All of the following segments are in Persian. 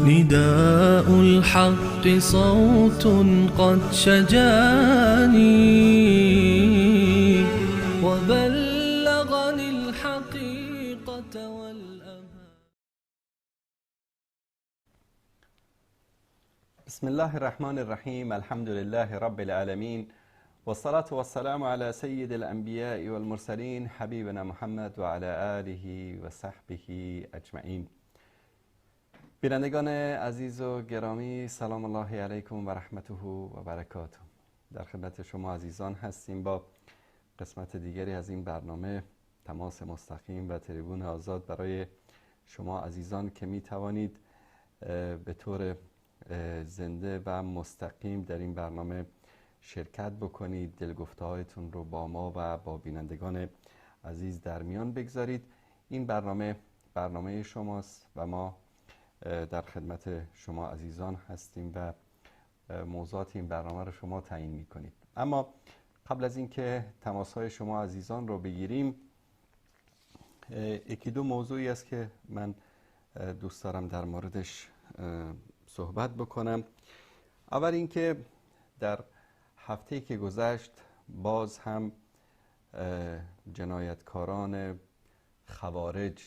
نداء الحق صوت قد شجاني وبلغني الحقيقة والأمان. بسم الله الرحمن الرحيم. الحمد لله رب العالمين، والصلاة والسلام على سيد الأنبياء والمرسلين حبيبنا محمد و علی آله و صحبه اجمعین. بینندگان عزیز و گرامی، سلام الله علیکم و رحمته و برکاته. در خدمت شما عزیزان هستیم با قسمت دیگری از این برنامه تماس مستقیم و تریبون آزاد برای شما عزیزان که می توانید به طور زنده و مستقیم در این برنامه شرکت بکنید، دلگفته‌هایتون رو با ما و با بینندگان عزیز در میان بگذارید. این برنامه شماست و ما در خدمت شما عزیزان هستیم و موضوعات این برنامه رو شما تعیین می‌کنید. اما قبل از اینکه تماس‌های شما عزیزان رو بگیریم، یکی دو موضوعی است که من دوست دارم در موردش صحبت بکنم. اول اینکه در هفته‌ای که گذشت باز هم جنایتکاران خوارج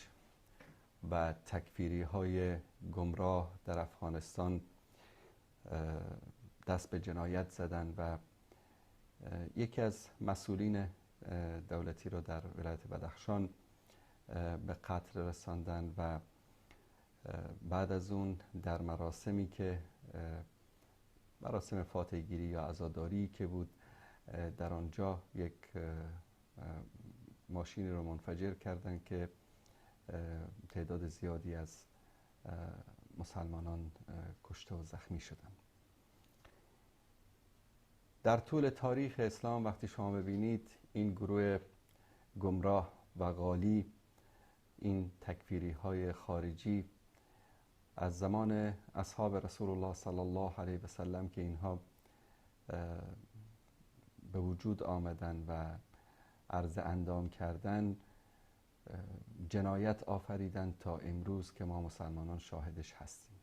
و تکفیری های گمراه در افغانستان دست به جنایت زدند و یکی از مسئولین دولتی رو در ولایت بدخشان به قتل رساندند و بعد از اون در مراسمی که مراسم فاتحه گیری یا عزاداری که بود، در آنجا یک ماشینی رو منفجر کردند که تعداد زیادی از مسلمانان کشته و زخمی شدند. در طول تاریخ اسلام وقتی شما ببینید این گروه گمراه و غالی، این تکفیری های خارجی، از زمان اصحاب رسول الله صلی الله علیه و سلم که اینها به وجود آمدن و عرض اندام کردن، جنایت آفریدن تا امروز که ما مسلمانان شاهدش هستیم.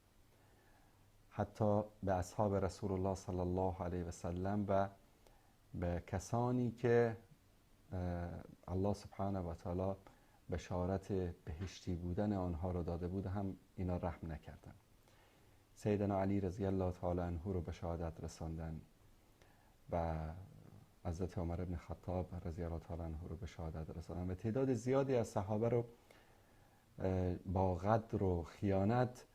حتی به اصحاب رسول الله صلی الله علیه و سلم و به کسانی که الله سبحانه و تعالی بشارت بهشتی بودن آنها رو داده بود هم اینا رحم نکردن. سیدنا علی رضی الله تعالی عنه رو به شهادت رساندن و حضرت عمر بن خطاب رضی الله تعالی عنه رو به شهادت رساندن و تعداد زیادی از صحابه رو با غدر و خیانت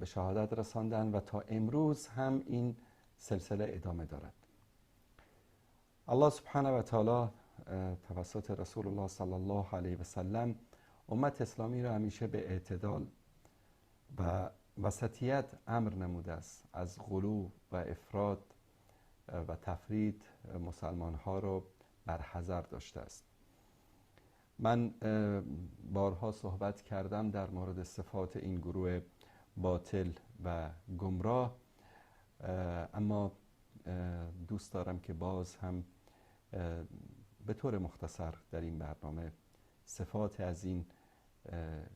به شهادت رساندن و تا امروز هم این سلسله ادامه دارد. الله سبحانه و تعالی توسط رسول الله صلی الله علیه و سلم امت اسلامی را همیشه به اعتدال و وسطیت امر نموده است. از غلو و افراط و تفرید مسلمان ها رو برحذر داشته است. من بارها صحبت کردم در مورد صفات این گروه باطل و گمراه، اما دوست دارم که باز هم به طور مختصر در این برنامه صفات از این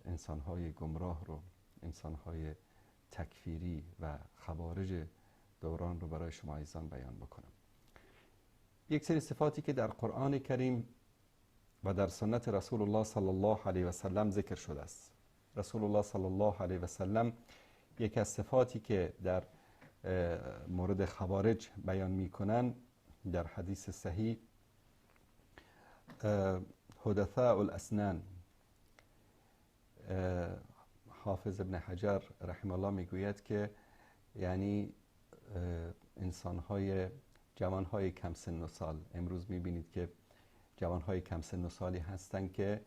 انسان‌های گمراه رو، انسان‌های تکفیری و خوارج دوران رو برای شما عزیزان بیان بکنم. یک سری صفاتی که در قرآن کریم و در سنت رسول الله صلی الله علیه و سلم ذکر شده است. رسول الله صلی الله علیه و سلم یک از صفاتی که در مورد خوارج بیان می‌کنن در حدیث صحیح حدثاء الاسنان، حافظ ابن حجر رحمه الله میگوید که یعنی انسان‌های جوان‌های کم سن و سال. امروز می‌بینید که جوان‌های کم سن و سالی هستند که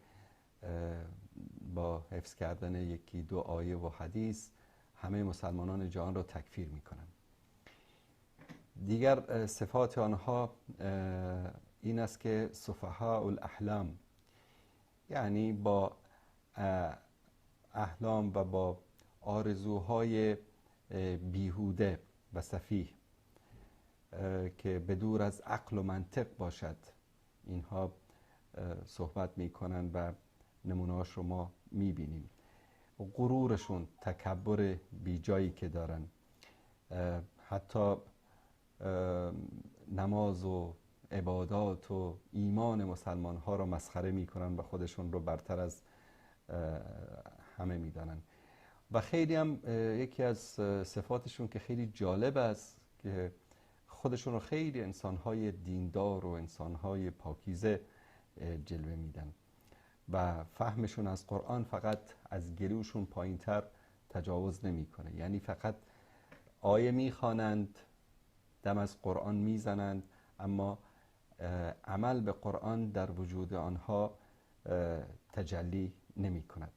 با حفظ کردن یکی دو آیه و حدیث همه مسلمانان جهان را تکفیر می‌کنند. دیگر صفات آنها این است که سفهاء الاحلام، یعنی با احلام و با آرزوهای بیهوده و سفیه که بدور از عقل و منطق باشد اینها صحبت میکنن و نمونه‌هاش رو ما میبینیم. غرورشون، تکبر بیجایی که دارن، حتی نماز و عبادات و ایمان مسلمان ها رو مسخره میکنن و خودشون رو برتر از همه میدانن. و خیلی هم یکی از صفاتشون که خیلی جالب است که خودشون رو خیلی انسانهای دیندار و انسانهای پاکیزه جلوه میدن و فهمشون از قرآن فقط از گلوشون پایینتر تجاوز نمیکنه. یعنی فقط آیه میخوانند، دم از قرآن میزنند، اما عمل به قرآن در وجود آنها تجلی نمی کند.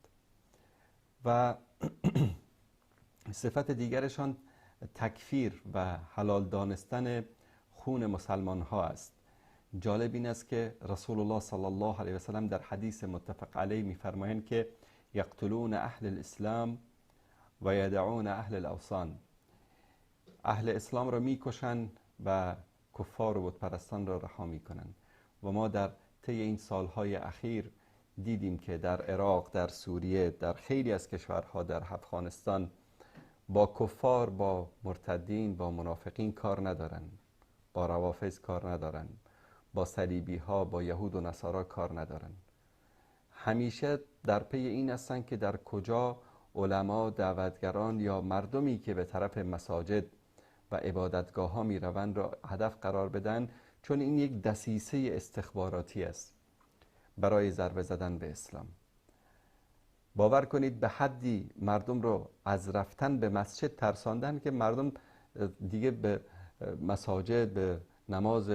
و صفت دیگرشان تکفیر و حلال دانستن خون مسلمان ها است. جالب این است که رسول الله صلی الله علیه و سلم در حدیث متفق علیه می‌فرمایند که یقتلون اهل الاسلام و یدعون اهل الاوثان، اهل اسلام را میکشن و کفار و بت پرستان را رها میکنن. و ما در طی این سالهای اخیر دیدیم که در عراق، در سوریه، در خیلی از کشورها، در افغانستان با کفار، با مرتدین، با منافقین کار ندارن، با روافض کار ندارن، با صلیبی ها، با یهود و نصارا کار ندارن. همیشه در پی این هستن که در کجا علما، دعوتگران یا مردمی که به طرف مساجد و عبادتگاه ها می روند را هدف قرار بدن، چون این یک دسیسه استخباراتی است برای ضربه زدن به اسلام. باور کنید به حدی مردم رو از رفتن به مسجد ترساندن که مردم دیگه به مساجد، به نماز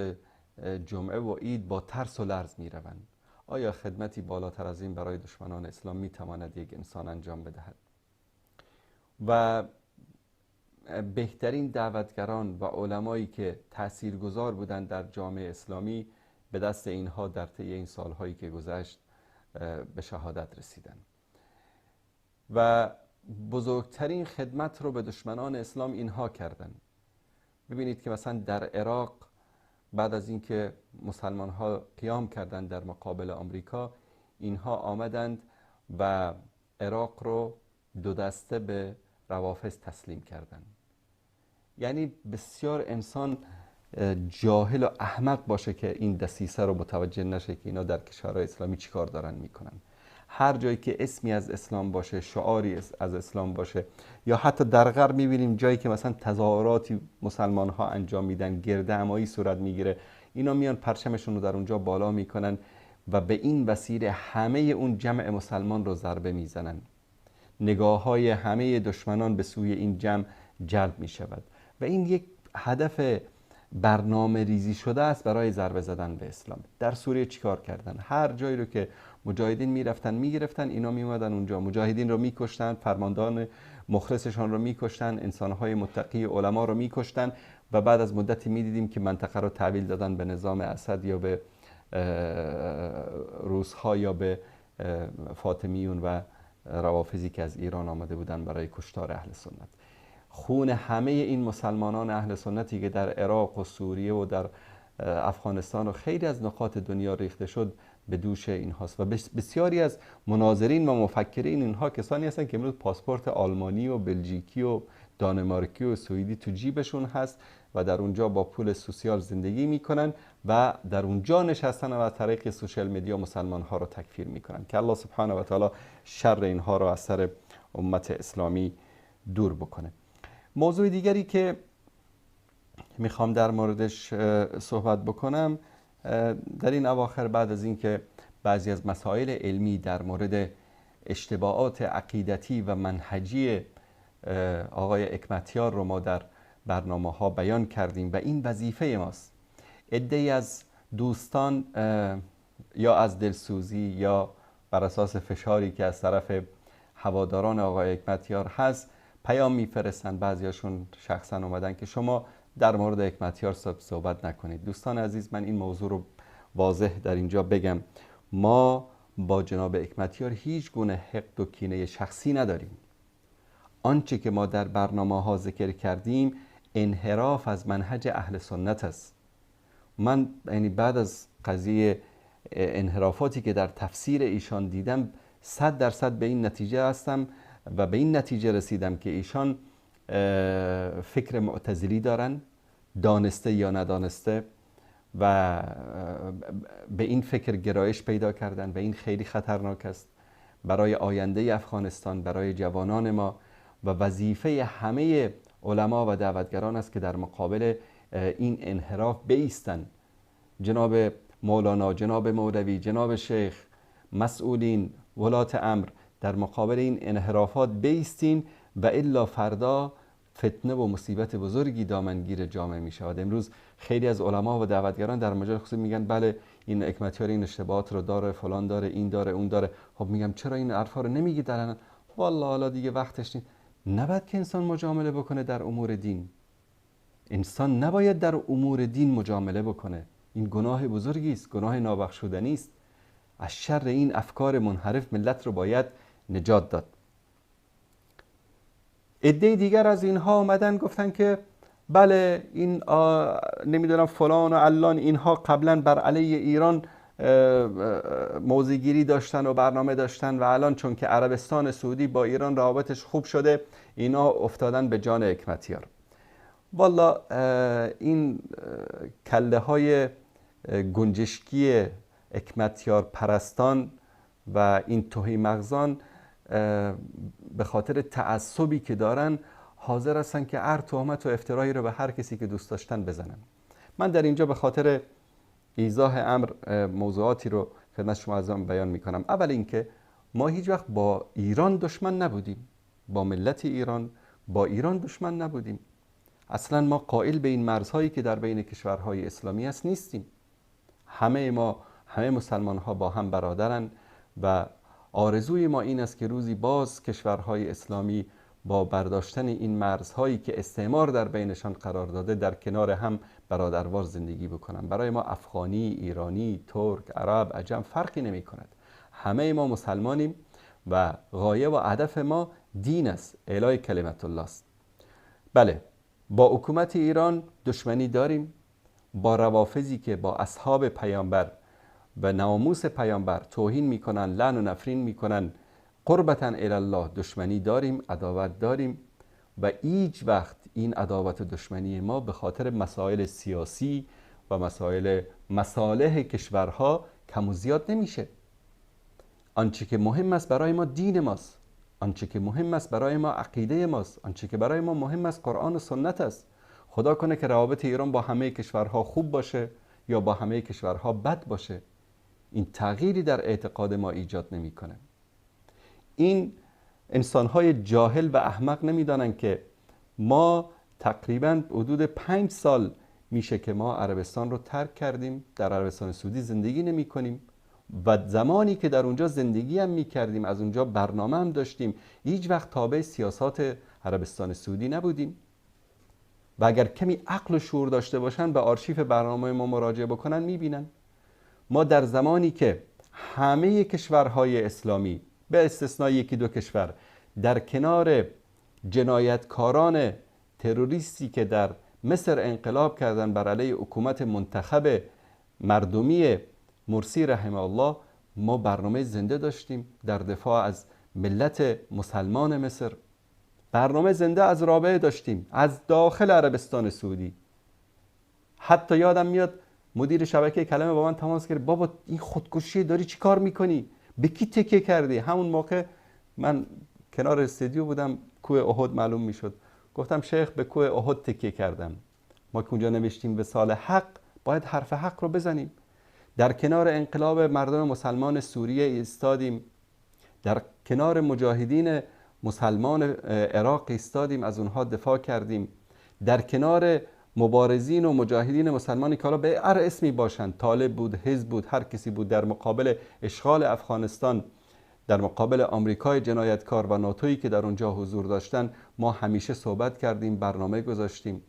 جمعه و عید با ترس و لرز می روند. آیا خدمتی بالاتر از این برای دشمنان اسلام می تواند یک انسان انجام بدهد؟ و بهترین دعوتگران و علمایی که تاثیرگذار بودند در جامعه اسلامی به دست اینها در طی این سالهایی که گذشت به شهادت رسیدند. و بزرگترین خدمت رو به دشمنان اسلام اینها کردند. ببینید که مثلا در عراق بعد از اینکه مسلمان ها قیام کردند در مقابل آمریکا، اینها آمدند و عراق رو دو دسته به روافض تسلیم کردند. یعنی بسیار انسان جاهل و احمق باشه که این دسیسه رو متوجه نشه که اینا در کشورهای اسلامی چیکار دارن میکنن. هر جایی که اسمی از اسلام باشه، شعاری از اسلام باشه، یا حتی در غرب میبینیم جایی که مثلا تظاهراتی مسلمان ها انجام میدن، گردهمایی صورت میگیره، اینا میان پرچمشون رو در اونجا بالا میکنن و به این وسیله همه اون جمع مسلمان رو ضربه میزنن. نگاه های همه دشمنان به سوی این جمع جلب میشود و این یک هدف برنامه ریزی شده است برای ضربه زدن به اسلام. در سوریه چیکار کردن؟ هر جایی رو که مجاهدین میرفتن میگرفتن، اینا میومدن اونجا مجاهدین رو میکشتن، فرماندهان مخلصشان رو میکشتن، انسانهای متقی علما رو میکشتن و بعد از مدتی میدیدیم که منطقه رو تحویل دادن به نظام اسد یا به روس‌ها یا به فاطمیون و روافضی که از ایران آمده بودن برای کشتار اهل سنت. خون همه این مسلمانان اهل سنتی که در عراق و سوریه و در افغانستان و خیلی از نقاط دنیا ریخته شد به دوش اینهاست و بسیاری از مناظرین و مفکرین اینها کسانی هستن که امروز پاسپورت آلمانی و بلژیکی و دانمارکی و سوئدی تو جیبشون هست و در اونجا با پول سوسیال زندگی میکنن و در اونجا نشستن و از طریق سوشال مدیا مسلمان ها رو تکفیر میکنن که الله سبحانه و تعالی شر اینها رو از سر امت اسلامی دور بکنه. موضوع دیگری که میخوام در موردش صحبت بکنم در این اواخر، بعد از اینکه بعضی از مسائل علمی در مورد اشتباهات عقیدتی و منهجی آقای حکمتیار رو ما در برنامه ها بیان کردیم و این وظیفه ماست. عده‌ای از دوستان یا از دلسوزی یا بر اساس فشاری که از طرف هواداران آقای حکمتیار هست پیام میفرستن، بعضیاشون شخصا اومدن که شما در مورد حکمتیار صحبت نکنید. دوستان عزیز، من این موضوع رو واضح در اینجا بگم، ما با جناب حکمتیار هیچ گونه حقد و کینه شخصی نداریم. آنچه که ما در برنامه ها ذکر کردیم انحراف از منهج اهل سنت است. من یعنی بعد از قضیه انحرافاتی که در تفسیر ایشان دیدم 100% به این نتیجه هستم و به این نتیجه رسیدم که ایشان فکر معتزلی دارن، دانسته یا ندانسته، و به این فکر گرایش پیدا کردن و این خیلی خطرناک است برای آینده افغانستان، برای جوانان ما، و وظیفه همه علما و دعوتگران است که در مقابل این انحراف بایستن. جناب مولانا، جناب مولوی، جناب شیخ، مسئولین، ولات امر، در مقابل این انحرافات بایستین و الا فردا فتنه و مصیبت بزرگی دامنگیر جامعه می شود. امروز خیلی از علما و دعوتگران در مجال خصوصی میگن بله این حکمتیار این اشتباهات رو داره، فلان داره، این داره، اون داره. خب میگم چرا این حرفا رو نمیگید الان؟ والله حالا دیگه وقتش نیست. نباید که انسان مجامله بکنه در امور دین. انسان نباید در امور دین مجامله بکنه. این گناه بزرگی است، گناه نابخشودنی است. از شر این افکار منحرف ملت رو باید نجات داد. عده دیگر از اینها اومدن گفتن که بله این نمیدونم فلان و علان اینها قبلا بر علیه ایران موضع‌گیری داشتن و برنامه داشتن و الان چون که عربستان سعودی با ایران روابطش خوب شده اینا افتادن به جان حکمتیار. والا این کله های گنجشکی حکمتیار پرستان و این تهی مغزان به خاطر تعصبی که دارن حاضر هستن که هر تهمت و افترایی رو به هر کسی که دوست داشتن بزنن. من در اینجا به خاطر ایضاح امر موضوعاتی رو خدمت شما عزیزان بیان میکنم. اول اینکه ما هیچ وقت با ایران دشمن نبودیم، با ملت ایران، با ایران دشمن نبودیم. اصلا ما قائل به این مرزهایی که در بین کشورهای اسلامی است نیستیم. همه مسلمان ها با هم برادرن و آرزوی ما این است که روزی باز کشورهای اسلامی با برداشتن این مرزهایی که استعمار در بینشان قرار داده در کنار هم برادروار زندگی بکنن. برای ما افغانی، ایرانی، ترک، عرب، عجم فرقی نمی کند. همه ما مسلمانیم و غایه و هدف ما دین است، اعلای کلمت الله است. بله، با حکومت ایران دشمنی داریم، با روافضی که با اصحاب پیامبر و ناموس پیامبر توهین میکنن، لعن و نفرین میکنن، قربتاً الی الله دشمنی داریم، عداوت داریم و هیچ وقت این عداوت و دشمنی ما به خاطر مسائل سیاسی و مصالح کشورها کم و زیاد نمیشه. آنچه که مهم است برای ما دین ماست، آنچه که مهم است برای ما عقیده ماست، آنچه که برای ما مهم است قرآن و سنت است. خدا کنه که روابط ایران با همه کشورها خوب باشه یا با همه کشورها بد باشه، این تغییری در اعتقاد ما ایجاد نمیکنه. این انسانهای جاهل و احمق نمیدانن که ما تقریبا حدود 5 سال میشه که ما عربستان رو ترک کردیم، در عربستان سعودی زندگی نمی کنیم و زمانی که در اونجا زندگی هم می کردیم، از اونجا برنامه هم داشتیم، هیچ وقت تابع سیاسات عربستان سعودی نبودیم. و اگر کمی عقل و شعور داشته باشن به آرشیف برنامه ما مراجعه بکنن میبینن ما در زمانی که همه کشورهای اسلامی به استثنای یکی دو کشور در کنار جنایتکاران تروریستی که در مصر انقلاب کردن بر علیه حکومت منتخب مردمی مرسی رحمه الله، ما برنامه زنده داشتیم در دفاع از ملت مسلمان مصر، برنامه زنده از رابعه داشتیم از داخل عربستان سعودی. حتی یادم میاد مدیر شبکه کلمه با من تماس گرفت، بابا این خودکشی داری چی کار میکنی؟ به کی تکیه کردی؟ همون موقع من کنار استودیو بودم، کوه احد معلوم میشد. گفتم شیخ به کوه احد تکیه کردم. ما که اونجا نوشتیم وصال حق، باید حرف حق رو بزنیم. در کنار انقلاب مردم مسلمان سوریه ایستادیم، در کنار مجاهدین مسلمان عراق ایستادیم، از اونها دفاع کردیم، در کنار مبارزین و مجاهدین مسلمانی که حالا به هر اسمی باشند، طالب بود، حزب بود، هر کسی بود، در مقابل اشغال افغانستان، در مقابل آمریکای جنایتکار و ناتویی که در اونجا حضور داشتن، ما همیشه صحبت کردیم، برنامه گذاشتیم.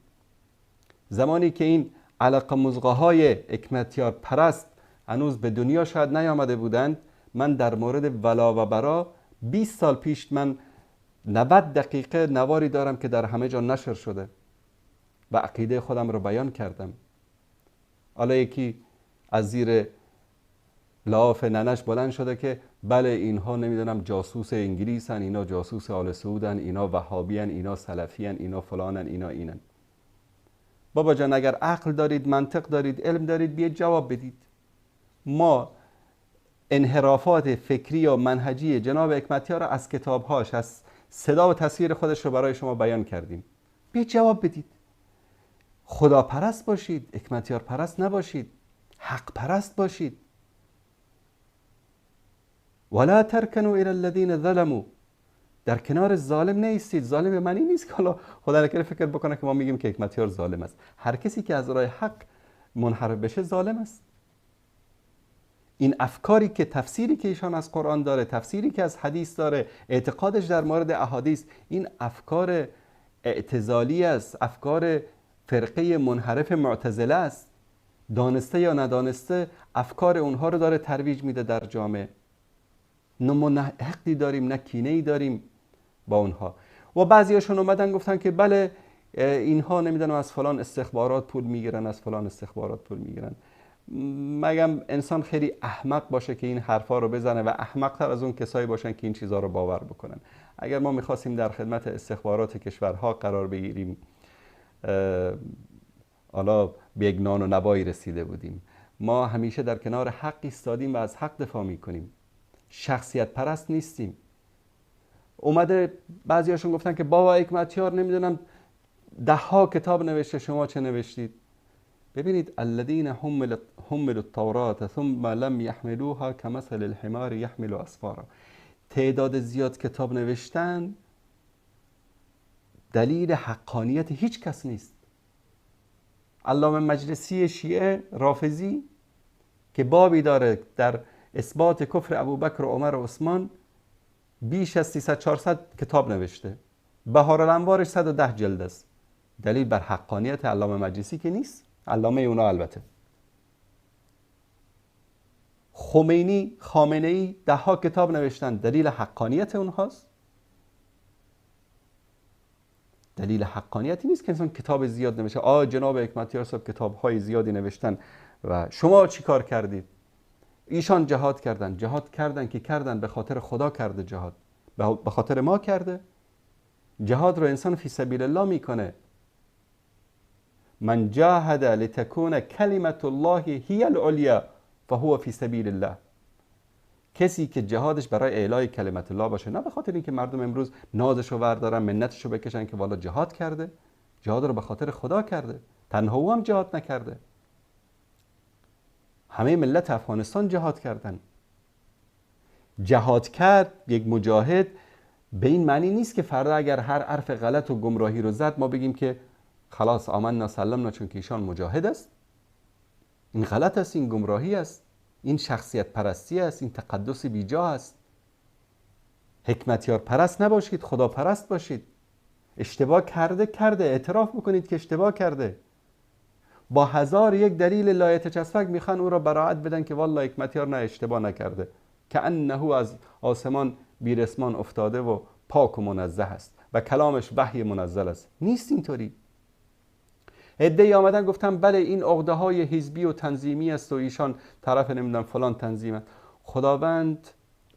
زمانی که این علقه مزغه‌های حکمتیار پرست هنوز به دنیا شاید نیامده بودند، من در مورد ولا و برا 20 سال پیش من 90 دقیقه نواری دارم که در همه جا نشر شده و عقیده خودم رو بیان کردم. حالا یکی از زیر لاف ننش بلند شده که بله اینها نمیدونم جاسوس انگلیسن، اینا جاسوس آل سعودن، اینا وهابیان، اینا سلفیان، اینا فلانن، اینا اینن. بابا جان اگر عقل دارید، منطق دارید، علم دارید، بیاید جواب بدید. ما انحرافات فکری یا منهجی جناب حکمتیار را از کتابهاش، از صدا و تصویر خودش رو برای شما بیان کردیم. بیاید جواب بدید. خدا پرست باشید، حکمتیار پرست نباشید، حق پرست باشید. ولا ترکنوا الی الذین ظلموا، در کنار ظالم نیستید. ظالم معنی نیست که حالا خدا نکنه فکر بکنه که ما میگیم که حکمتیار ظالم است. هر کسی که از راه حق منحرف بشه ظالم است. این افکاری که تفسیری که ایشان از قرآن داره، تفسیری که از حدیث داره، اعتقادش در مورد احادیث، این افکار اعتزالی است، افکار فرقه منحرف معتزله است. دانسته یا ندانسته افکار اونها رو داره ترویج میده در جامعه. ما نه حقی داریم نه کینه‌ای داریم با اونها. و بعضیاشون اومدن گفتن که بله اینها نمیدونم از فلان استخبارات پول میگیرن، از فلان استخبارات پول میگیرن. مگم انسان خیلی احمق باشه که این حرفا رو بزنه و احمق‌تر از اون کسایی باشن که این چیزها رو باور بکنن. اگر ما میخواستیم در خدمت استخبارات کشورها قرار بگیریم، حالا به یک نان و نوایی رسیده بودیم. ما همیشه در کنار حق ایستادیم و از حق دفاع میکنیم. شخصیت پرست نیستیم. اومده بعضیاشون گفتن که بابا حکمتیار نمیدونم 10 کتاب نوشته، شما چه نوشتید؟ ببینید الذين حملوا التوراة ثم لم يحملوها كمثل الحمار يحمل اسفارا. تعداد زیاد کتاب نوشتن دلیل حقانیت هیچ کس نیست. علامه مجلسی شیعه رافضی که بابی داره در اثبات کفر ابوبکر و عمر و عثمان، بیش از 300-400 کتاب نوشته. بهارالانوارش 110 جلد است. دلیل بر حقانیت علامه مجلسی که نیست. علامه اونا البته. خمینی، خامنه‌ای 10 کتاب نوشتن. دلیل حقانیت اونهاست؟ دلیل حقانیتی نیست که انسان کتاب زیاد نوشته. جناب حکمتیار صاحب کتاب‌های زیادی نوشتن و شما چی کار کردید؟ ایشان جهاد کردن که کردن به خاطر خدا کرده. جهاد به خاطر ما کرده. جهاد رو انسان فی سبیل الله میکنه. من جاهد لتكون کلمت الله هی العلیا فهو فی سبیل الله. کسی که جهادش برای اعلای کلمت الله باشه، نه به خاطر اینکه مردم امروز نازشو بردارن، منتشو بکشن که والا جهاد کرده. جهاد رو به خاطر خدا کرده. تنها او هم جهاد نکرده. همه ملت افغانستان جهاد کردن. جهاد کرد یک مجاهد به این معنی نیست که فردا اگر هر حرف غلط و گمراهی رو زد ما بگیم که خلاص آمنا سلمنا چون که ایشان مجاهد است. این غلط است، این گمراهی است، این شخصیت پرستی است، این تقدس بیجا است. حکمتیار پرست نباشید، خدا پرست باشید. اشتباه کرده اعتراف بکنید که اشتباه کرده. با 1001 دلیل لایتجسفک میخوان او را براعت بدن که والله حکمتیار نه اشتباه نکرده، که انه از آسمان بیرسمان افتاده و پاک و منزه است و کلامش وحی منزل است. نیست اینطوری. عده‌ای آمدن گفتن بله این عقده های حزبی و تنظیمی است و ایشان طرف نمیدونم فلان تنظیم است. خداوند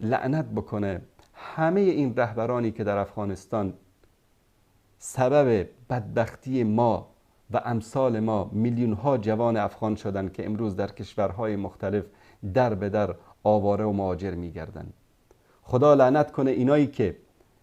لعنت بکنه همه این رهبرانی که در افغانستان سبب بدبختی ما و امثال ما میلیون ها جوان افغان شدن که امروز در کشورهای مختلف در به در آواره و مهاجر میگردن. خدا لعنت کنه اینایی که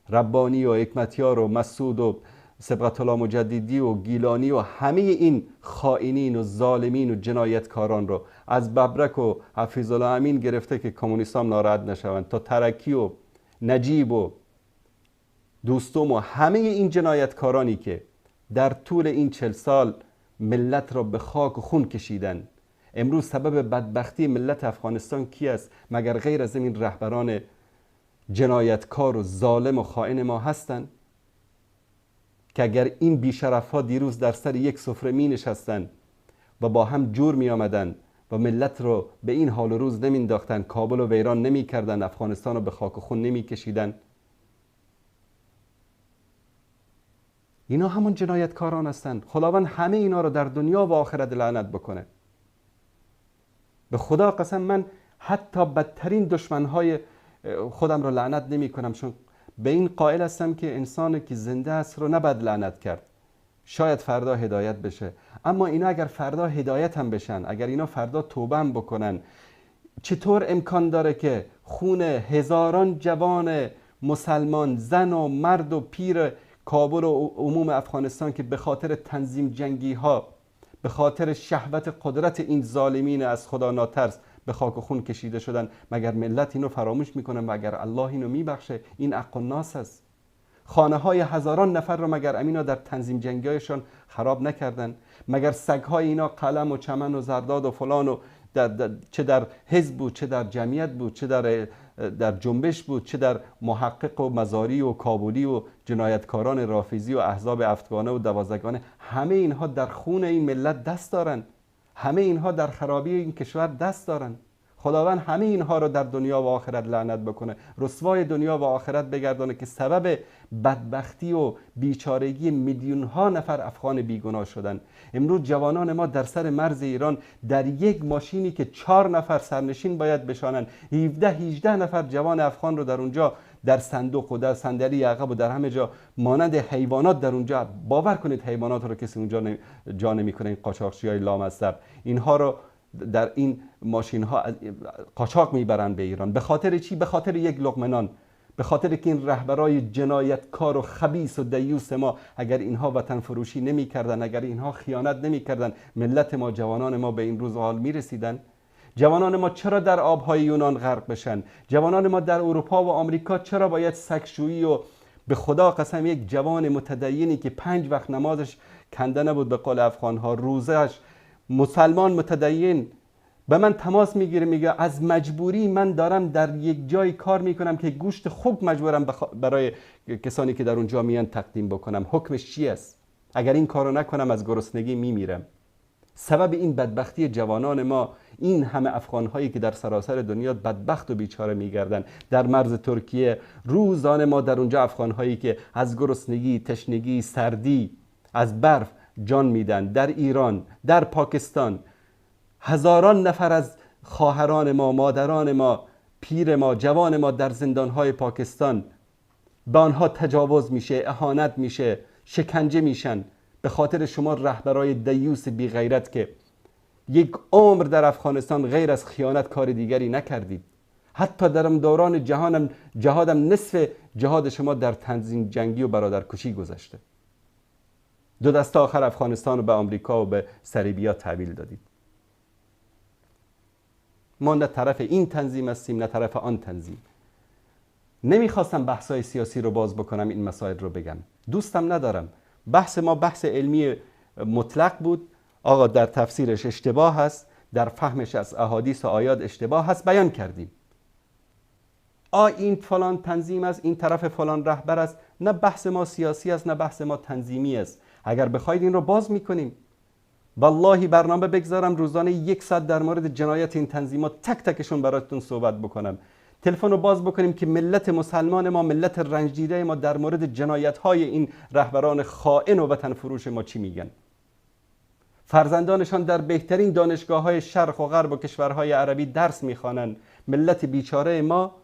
ربانی و حکمتیار و مسعود و سبقت الله مجددی و گیلانی و همه این خائنین و ظالمین و جنایتکاران رو از ببرک و حفیظ الله امین گرفته که کمونیستان ناراحت نشوند تا ترکی و نجیب و دوستم و همه این جنایتکارانی که در طول این 40 سال ملت را به خاک و خون کشیدن، امروز سبب بدبختی ملت افغانستان کی است مگر غیر از این رهبران جنایتکار و ظالم و خائن ما هستند؟ که اگر این بیشرف ها دیروز در سر یک سفره می نشستن و با هم جور می آمدن و ملت رو به این حال و روز نمی انداختن، کابل و ویران نمی کردن، افغانستان رو به خاک و خون نمی کشیدن، اینا همون جنایتکاران هستن. خداوند همه اینا رو در دنیا و آخرت لعنت بکنه. به خدا قسم من حتی بدترین دشمنهای خودم رو لعنت نمی کنم، چون به این قائل هستم که انسانی که زنده است رو نباید لعنت کرد. شاید فردا هدایت بشه، اما اینا اگر فردا هدایت هم بشن، اگر اینا فردا توبه هم بکنن، چطور امکان داره که خون هزاران جوان مسلمان، زن و مرد و پیر کابل و عموم افغانستان که به خاطر تنظیم جنگی ها، به خاطر شهوت قدرت این ظالمین از خدا ناترس به خاک و خون کشیده شدن، مگر ملت اینو فراموش میکنه؟ مگر الله اینو میبخشه؟ این حق الناس است. خانه های هزاران نفر رو مگر امینا در تنظیم جنگی‌هایشان خراب نکردن؟ مگر سگ‌های اینا قلم و چمن و زرداد و فلان و چه در حزب بود، چه در جمعیت بود، چه در جنبش بود، چه در محقق و مزاری و کابلی و جنایتکاران رافیزی و احزاب افتگانه و دوازدگانه، همه اینها در خون این ملت دست دارن، همه اینها در خرابی این کشور دست دارن. خداوند همه اینها رو در دنیا و آخرت لعنت بکنه، رسوای دنیا و آخرت بگردانه که سبب بدبختی و بیچارگی میلیون ها نفر افغان بیگناه شدن. امروز جوانان ما در سر مرز ایران در یک ماشینی که 4 نفر سرنشین باید بشانن، 17-18 نفر جوان افغان رو در اونجا در صندوق و در صندلی عقب و در همه جا مانند حیوانات در اونجا، باور کنید حیوانات رو کسی اونجا جا نمیکنه. این قاچاقچیای لامصب اینها رو در این ماشین ها قاچاق میبرن به ایران. به خاطر چی؟ به خاطر یک لقمه نان. به خاطر که این رهبرای جنایتکار و خبیث و دیوس ما اگر اینها وطن فروشی نمیکردن، اگر اینها خیانت نمیکردن، ملت ما، جوانان ما به این روز حال میرسیدن؟ جوانان ما چرا در آبهای یونان غرق بشن؟ جوانان ما در اروپا و آمریکا چرا باید سگشویی و به خدا قسم یک جوان متدینی که 5 وقت نمازش کنده نبود، به قول افغانها روزش، مسلمان متدین به من تماس میگیره، میگه از مجبوری من دارم در یک جای کار میکنم که گوشت خوک مجبورم برای کسانی که در اونجا میان تقدیم بکنم. حکمش چی است؟ اگر این کارو نکنم از گرسنگی میمیرم. سبب این بدبختی جوانان ما، این همه افغانهایی که در سراسر دنیا بدبخت و بیچاره میگردن، در مرز ترکیه روزانه ما در اونجا افغانهایی که از گرسنگی، تشنگی، سردی، از برف جان میدن، در ایران، در پاکستان هزاران نفر از خواهران ما، مادران ما، پیر ما، جوان ما در زندانهای پاکستان به آنها تجاوز میشه، اهانت میشه، شکنجه میشن به خاطر شما رهبرای دیوس بی غیرت که یک عمر در افغانستان غیر از خیانت کار دیگری نکردید. حتی در دوران جهادم نصف جهاد شما در تنظیم جنگی و برادرکشی گذشته. 2 دست آخر افغانستان رو به آمریکا و به صلیبی‌ها تحویل دادید. ما نه طرف این تنظیم هستیم نه طرف آن تنظیم. نمیخواستم بحث‌های سیاسی رو باز بکنم، این مسائل رو بگم، دوستم ندارم. بحث ما بحث علمی مطلق بود. آقا در تفسیرش اشتباه هست، در فهمش از احادیث و آیات اشتباه هست، بیان کردیم. این فلان تنظیم است، این طرف فلان رهبر است. نه بحث ما سیاسی است، نه بحث ما تنظیمی است. اگر بخواید این رو باز میکنیم. والله برنامه بگذارم روزانه 1 ساعت در مورد جنایت این تنظیمات تک تکشون براتون صحبت بکنم. تلفن رو باز بکنیم که ملت مسلمان ما، ملت رنج دیده ما در مورد جنایت‌های این رهبران خائن و وطن فروش ما چی میگن. فرزندانشان در بهترین دانشگاه‌های شرق و غرب و کشورهای عربی درس میخوانند. ملت بیچاره ما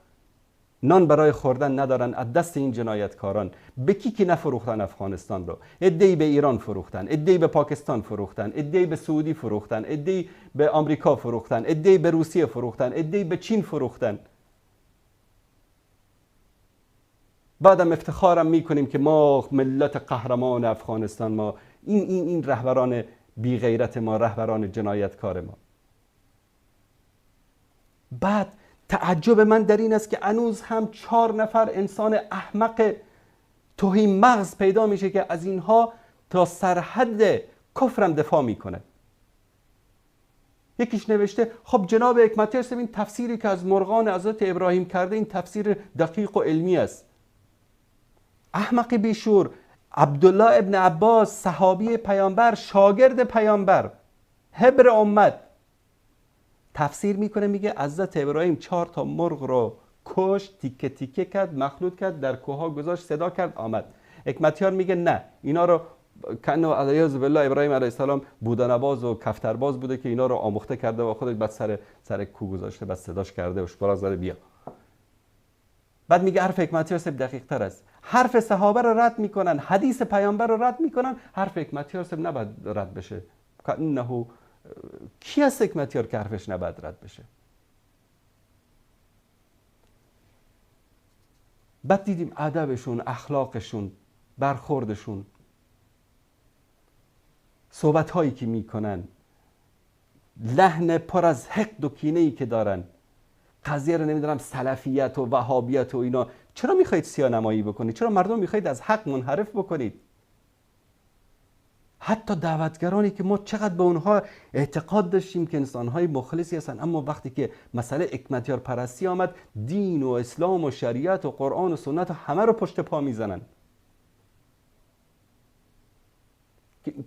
نان برای خوردن ندارن از دست این جنایتکاران. به کی نفروختن افغانستان رو؟ عده‌ای به ایران فروختن، عده‌ای به پاکستان فروختن، عده‌ای به سعودی فروختن، عده‌ای به آمریکا فروختن، عده‌ای به روسیه فروختن، عده‌ای به چین فروختن. بعدم افتخارم میکنیم که ما ملت قهرمان افغانستان، ما این رهبران بی غیرت ما، رهبران جنایتکار ما. بعد تعجب من در این است که هنوز هم 4 نفر انسان احمق توهی مغز پیدا میشه که از اینها تا سرحد کفرم دفاع میکنه. یکیش نوشته خب جناب حکمتی هستم، این تفسیری که از مرغان حضرت ابراهیم کرده این تفسیر دقیق و علمی است. احمق بیشور. عبدالله ابن عباس صحابی پیامبر، شاگرد پیامبر، حبر امت، تفسیر میکنه، میگه حضرت ابراهیم 4 تا مرغ رو کشت، تیکه تیکه کرد، مخلوط کرد، در کوه ها گذاشت، صدا کرد، آمد. حکمتیار میگه نه، اینا رو کنه علیه بالله ابراهیم علیه السلام بودنواز و کفترباز بوده که اینا رو آموخته کرده و خودش بعد سر کو گذاشته، بعد صداش کرده و شپرا زده بیا. بعد میگه حرف حکمت یوسف دقیق تر است. حرف صحابه رو رد میکنن، حدیث پیامبر رو رد میکنن، حرف حکمت یوسف نباید رد بشه. کانه کی از حکمت یار که حرفش نباید رد بشه؟ بعد دیدیم ادبشون، اخلاقشون، برخوردشون، صحبت هایی که میکنن، لحن پر از حقد و کینه ای که دارن، قضیه رو نمیدونم سلفیت و وهابیت و اینا. چرا میخواید سیاه‌نمایی بکنید؟ چرا مردم میخواید از حق منحرف بکنید؟ حتی دعوتگرانی که ما چقدر به اونها اعتقاد داشتیم که انسانهای مخلصی هستن، اما وقتی که مسئله حکمتیار پرستی آمد، دین و اسلام و شریعت و قرآن و سنت همه رو پشت پا میزنن.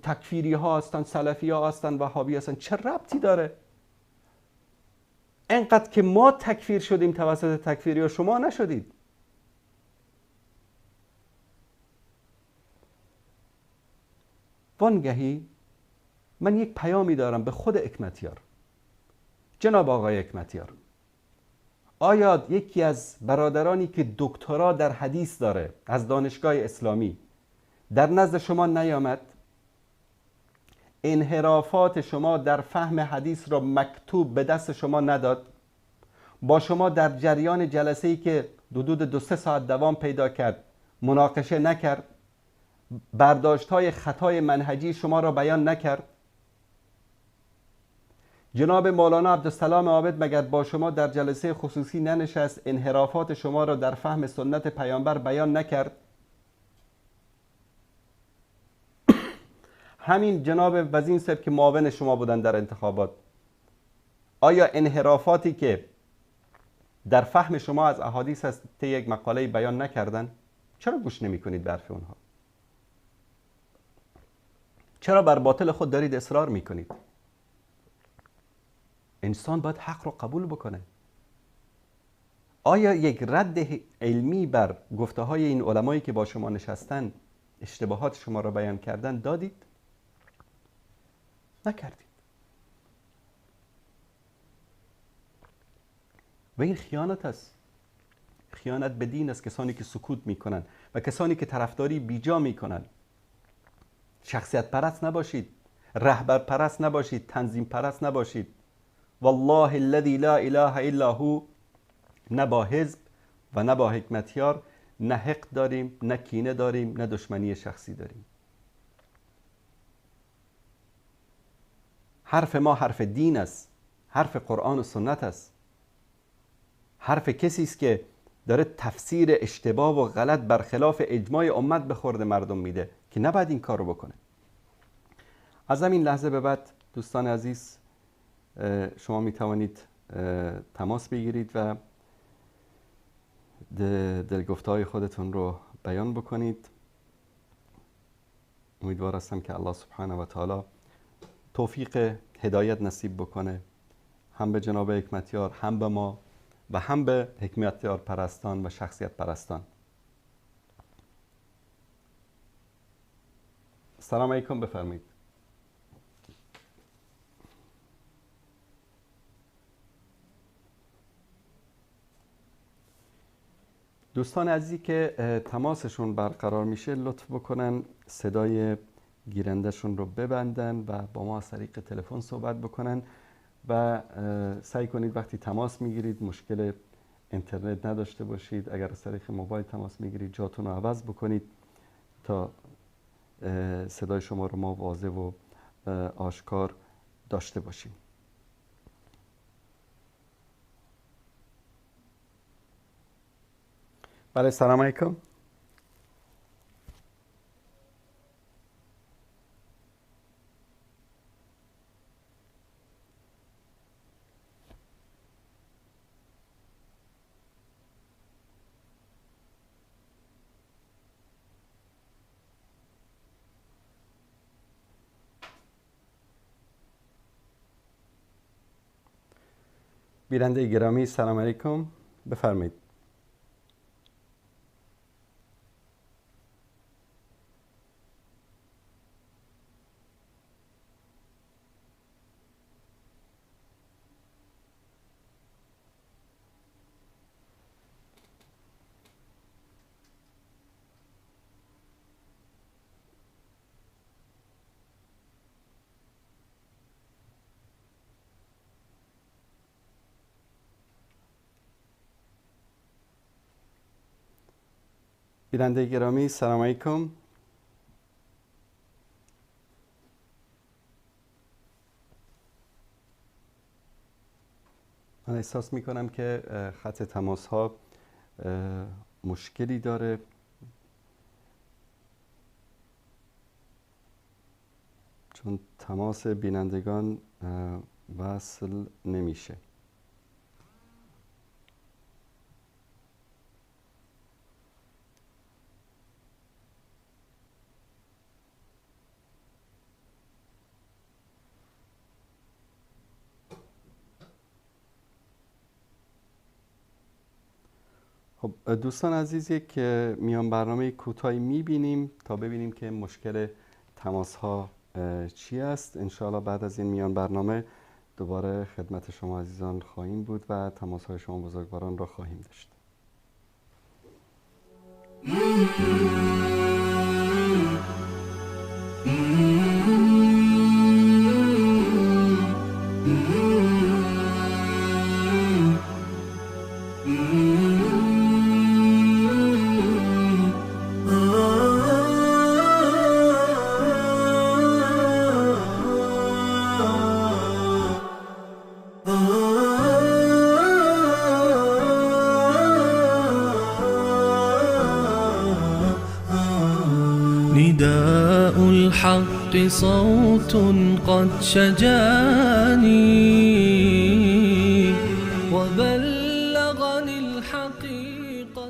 تکفیری ها هستن، سلفی ها هستن، وهابی هستن، چه ربطی داره؟ انقدر که ما تکفیر شدیم توسط تکفیری ها، شما نشدید. وانگهی من یک پیامی دارم به خود حکمتیار. جناب آقای حکمتیار، آیا یکی از برادرانی که دکترا در حدیث داره از دانشگاه اسلامی در نزد شما نیامد؟ انحرافات شما در فهم حدیث را مکتوب به دست شما نداد؟ با شما در جریان جلسه‌ای که حدود 2-3 ساعت دوام پیدا کرد مناقشه نکرد؟ برداشت‌های خطای منهجی شما را بیان نکرد؟ جناب مولانا عبدالسلام عابد مگر با شما در جلسه خصوصی ننشست انحرافات شما را در فهم سنت پیامبر بیان نکرد؟ همین جناب وزین صاحب که معاون شما بودن در انتخابات، آیا انحرافاتی که در فهم شما از احادیث هست یک مقاله بیان نکردن؟ چرا گوش نمی کنید به حرف اونها؟ چرا بر باطل خود دارید اصرار می کنید؟ انسان باید حق رو قبول بکنه. آیا یک رد علمی بر گفته های این علمایی که با شما نشستن، اشتباهات شما را بیان کردن دادید؟ نکردید. و این خیانت است. خیانت به دین است. کسانی که سکوت میکنن و کسانی که طرفداری بیجا میکنن. شخصیت پرست نباشید، رهبر پرست نباشید، تنظیم پرست نباشید. والله الذی لا اله الا هو، نه با حزب و نه با حکمتیار نه حقد داریم، نه کینه داریم، نه دشمنی شخصی داریم. حرف ما حرف دین است، حرف قرآن و سنت است، حرف کسی است که داره تفسیر اشتباه و غلط برخلاف اجماع امت به خورد مردم میده که نباید این کار رو بکنه. از همین لحظه به بعد دوستان عزیز شما می توانید تماس بگیرید و دلگفته‌های خودتون رو بیان بکنید. امیدوار هستم که الله سبحانه و تعالی توفیق هدایت نصیب بکنه، هم به جناب حکمتیار، هم به ما و هم به حکمتیار پرستان و شخصیت پرستان. سلام علیکم، بفرمایید. دوستان عزیزی که تماسشون برقرار میشه لطف بکنن صدای گیرندهشون رو ببندن و با ما از طریق تلفن صحبت بکنن و سعی کنید وقتی تماس میگیرید مشکل اینترنت نداشته باشید. اگر از طریق موبایل تماس میگیرید جاتون رو عوض بکنید تا صدای شما رو ما واضح و آشکار داشته باشیم. بله، سلام علیکم. بیننده گرامی سلام علیکم، بفرمایید. بیننده گرامی سلام علیکم. من احساس می کنم که خط تماس ها مشکلی داره. چون تماس بینندگان وصل نمیشه. خب دوستان عزیز، یک میان برنامه کوتاهی میبینیم تا ببینیم که مشکل تماس ها چی است. انشاءالله بعد از این میان برنامه دوباره خدمت شما عزیزان خواهیم بود و تماس های شما بزرگواران را خواهیم داشت. نداء الحق صوت قد شجاني وبلغني الحقيقة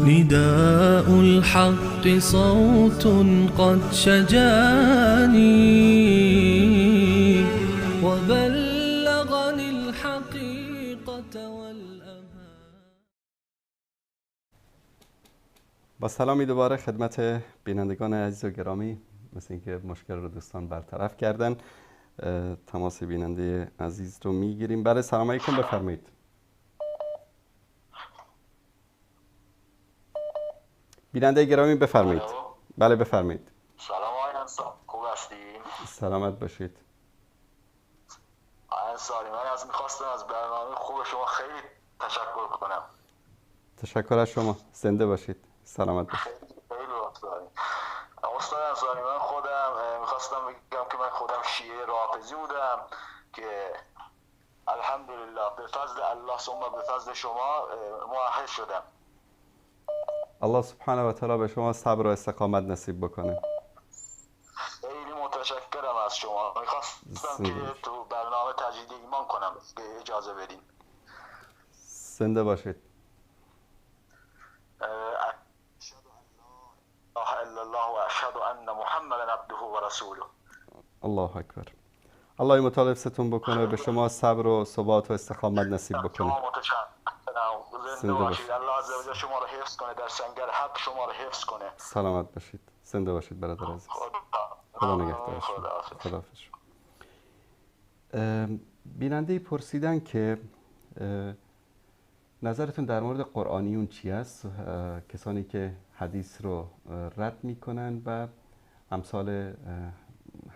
نداء الحق صوت قد شجاني وبلغني الحقيقة والأمان. با سلامی دوباره خدمت بینندگان عزیز و گرامی. مثل اینکه مشکل رو دوستان برطرف کردن، تماس بیننده عزیز رو میگیریم. بله سلام علیکم، بفرمایید. بیننده گرامی بفرمایید. بله بفرمایید. سلام آقای انصاری، خوب هستی؟ سلامت باشید. آقای انصاری، من میخواستم از برنامه خوب شما خیلی تشکر کنم. تشکر از شما. زنده باشید. سلامت باشید. خیلی لطف دارید. استاد انصاری، من خودم میخواستم بگم که من خودم شیعه رافضی بودم که الحمدلله به فضل الله ثم به فضل شما موحد شدم. الله سبحانه و تعالی به شما صبر و استقامت نصیب بکنه. خیلی متشکرم از شما. میخواستم که تو برنامه تجدید ایمان کنم که اجازه بدین. زنده باشید. اشهد ان لا اله الا الله و اشهد ان محمدا عبده و رسوله. الله اکبر. الله مطالب ستون بکنه، به شما صبر و ثبات و استقامت نصیب بکنه. زنده باشید. الله عزوجل شما رو حفظ کنه، در سنگر حق شما رو حفظ کنه. سلامت باشید. زنده باشید برادر عزیز. خدا نگهدار شما. خداحافظ. بیننده پرسیدن که نظرتون در مورد قرآنیون چی است؟ کسانی که حدیث رو رد میکنن و امثال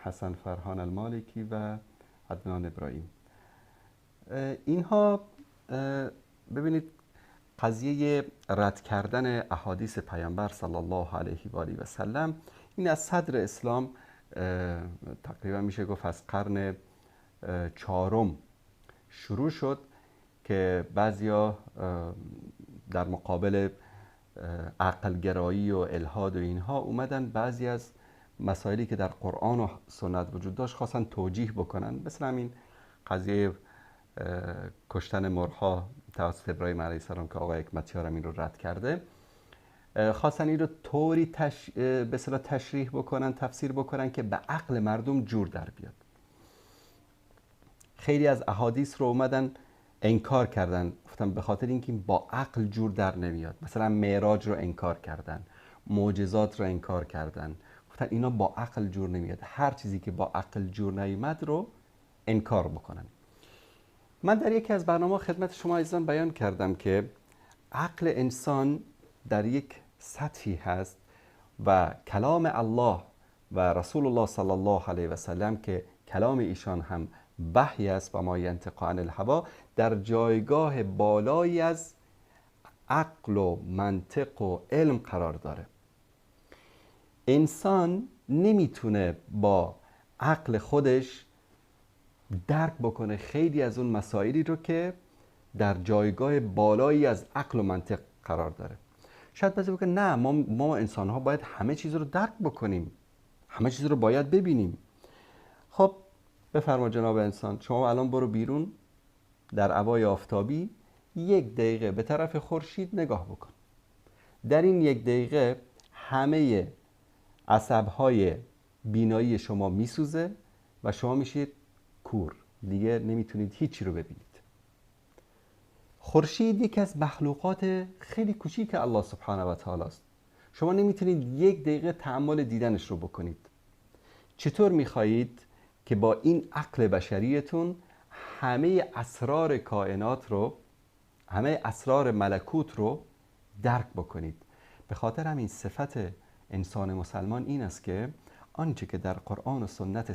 حسن فرهان المالکی و عدنان ابراهیم. اینها ببینید، قضیه رد کردن احادیث پیامبر صلی الله علیه و آله و سلم این از صدر اسلام تقریبا میشه گفت از قرن چهارم شروع شد که بعضیا در مقابل عقلگرایی و الحاد و اینها اومدن بعضی از مسائلی که در قرآن و سنت وجود داشت خواستن توجیه بکنن. مثل همین قضیه کشتن مرغ‌ها توسط ابراهیم علیه السلام که آقای حکمتیار این رو رد کرده، خواستن این رو طوری به اصطلاح تشریح بکنن، تفسیر بکنن که به عقل مردم جور در بیاد. خیلی از احادیث رو اومدن انکار کردن، گفتم به خاطر اینکه با عقل جور در نمیاد. مثلا معراج رو انکار کردن، معجزات رو انکار کردن، گفتن اینا با عقل جور نمیاد. هر چیزی که با عقل جور نیامد رو انکار بکنن. من در یکی از برنامه خدمت شما عزیزان بیان کردم که عقل انسان در یک سطحی هست و کلام الله و رسول الله صلی الله علیه و سلم که کلام ایشان هم وحی است و ما ینطق عن الهوا، در جایگاه بالایی از عقل و منطق و علم قرار داره. انسان نمیتونه با عقل خودش درک بکنه خیلی از اون مسائلی رو که در جایگاه بالایی از عقل و منطق قرار داره. شاید بعضی بگن نه، ما انسان ها باید همه چیز رو درک بکنیم، همه چیز رو باید ببینیم. خب بفرما جناب انسان، شما الان برو بیرون در هوای آفتابی 1 دقیقه به طرف خورشید نگاه بکن. در این 1 دقیقه همه عصبهای بینایی شما میسوزه و شما میشید کور، دیگه نمیتونید هیچی رو ببینید. خورشید یکی از مخلوقات خیلی کوچیک الله سبحانه و تعالی است. شما نمیتونید 1 دقیقه تأمل دیدنش رو بکنید. چطور میخواهید که با این عقل بشریتون همه اسرار کائنات رو، همه اسرار ملکوت رو درک بکنید؟ به خاطر همین صفت انسان مسلمان این است که آنچه که در قرآن و سنت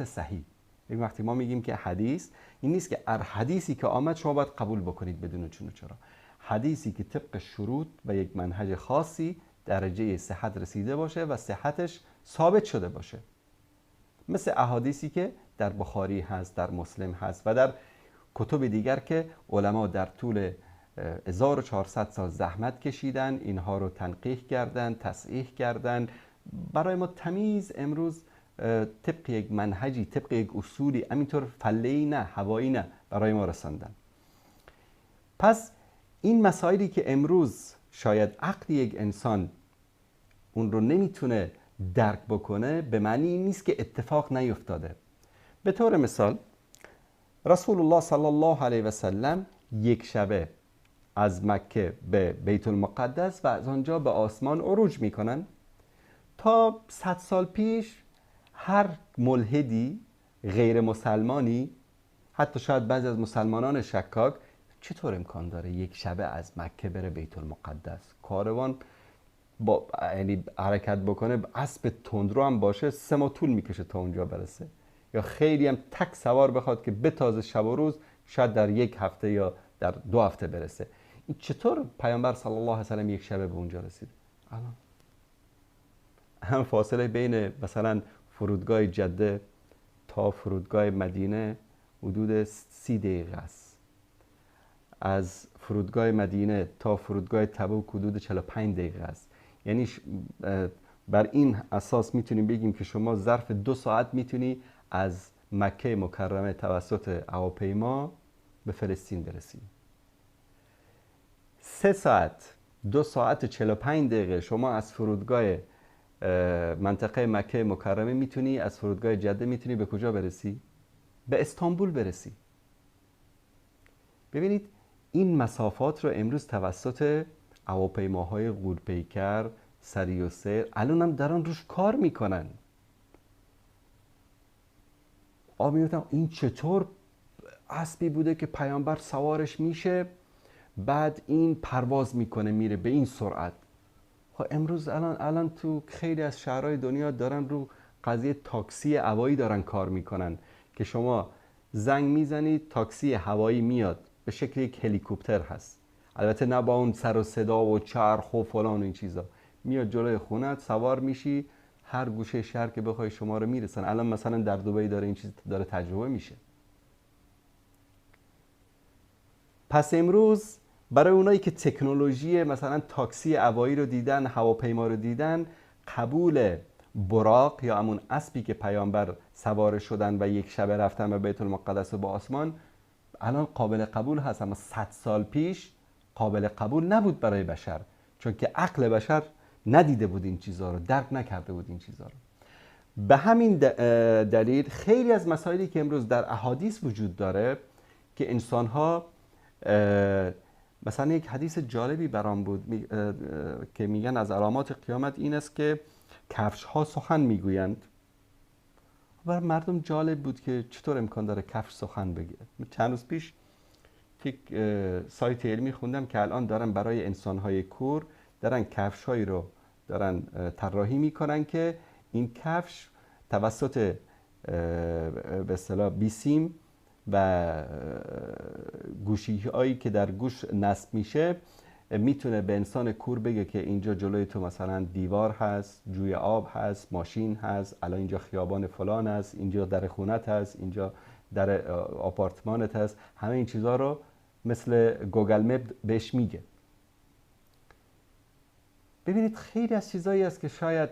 صحیح، این وقتی ما میگیم که حدیث، این نیست که حدیثی که آمد شما باید قبول بکنید بدون چون و چرا. حدیثی که طبق شروط و یک منهج خاصی درجه صحت رسیده باشه و صحتش ثابت شده باشه، مثل احادیثی که در بخاری هست، در مسلم هست و در کتب دیگر که علما در طول 1400 سال زحمت کشیدن، اینها رو تنقیح کردن، تصحیح کردن، برای ما تمیز امروز طبق یک منهجی، طبق یک اصولی، همینطور فله‌ای نه، هوایی نه، برای ما رساندن. پس این مسائلی که امروز شاید عقل یک انسان اون رو نمیتونه درک بکنه، به معنی این نیست که اتفاق نیفتاده. به طور مثال رسول الله صلی الله علیه و سلم 1 شبه از مکه به بیت المقدس و از آنجا به آسمان عروج میکنن. تا 100 سال پیش هر ملحدی غیر مسلمانی، حتی شاید بعضی از مسلمانان شکاک، چطور امکان داره 1 شبه از مکه بره بیت المقدس؟ کاروان با یعنی حرکت بکنه، اسب تندرو هم باشه 3 ماه طول میکشه تا اونجا برسه، یا خیلی هم تک سوار بخواد که بتازه شب و روز، شاید در 1 هفته یا در 2 هفته برسه. این چطور پیامبر صلی الله علیه و سلم 1 شبه به اونجا رسید؟ الان هم فاصله بین مثلا فرودگاه جده تا فرودگاه مدینه حدود 30 دقیقه است. از فرودگاه مدینه تا فرودگاه تبوک حدود 45 دقیقه است. یعنی بر این اساس میتونیم بگیم که شما ظرف 2 ساعت میتونی از مکه مکرمه توسط هواپیما به فلسطین برسی. 3 ساعت، 2 ساعت 45 دقیقه شما از فرودگاه منطقه مکه مکرمه میتونی، از فرودگاه جده میتونی به کجا برسی؟ به استانبول برسی. ببینید این مسافات رو امروز توسط هواپیماهای غول‌پیکر، سری و سیر الان هم دارن روش کار میکنن. میگفتم این چطور اسبی بوده که پیامبر سوارش میشه بعد این پرواز میکنه میره به این سرعت؟ امروز الان تو خیلی از شهرهای دنیا دارن رو قضیه تاکسی هوایی دارن کار میکنن که شما زنگ میزنید تاکسی هوایی میاد، به شکل یک هلیکوپتر هست، البته نه با اون سر و صدا و چرخ و فلان و این چیزا، میاد جلوی خونت، سوار میشی، هر گوشه شهر که بخوای شما رو میرسن. الان مثلا در دبی داره این چیز داره تجربه میشه. پس امروز برای اونایی که تکنولوژی مثلا تاکسی هوایی رو دیدن، هواپیما رو دیدن، قبول براق یا همون اسبی که پیامبر سوار شدن و 1 شبه رفتن به بیت المقدس و به آسمان الان قابل قبول هست، اما 100 سال پیش قابل قبول نبود برای بشر، چون که عقل بشر ندیده بود این چیزها رو، درک نکرده بود این چیزها رو. به همین دلیل خیلی از مسائلی که امروز در احادیث وجود داره که انسان‌ها مثلا یک حدیث جالبی برام بود که میگن از علامات قیامت این است که کفش‌ها سخن میگویند. برای مردم جالب بود که چطور امکان داره کفش سخن بگه. چند روز پیش یک سایت علمی خوندم که الان دارن برای انسان‌های کور دارن کفش‌هایی رو دارن طراحی میکنن که این کفش توسط به اصطلاح بیسیم و گوشی‌هایی که در گوش نصب میشه میتونه به انسان کور بگه که اینجا جلوی تو مثلا دیوار هست، جوی آب هست، ماشین هست، الان اینجا خیابان فلان هست، اینجا در خونت هست، اینجا در آپارتمانت هست. همه این چیزها رو مثل گوگل مپ بهش میگه. ببینید خیلی از چیزایی است که شاید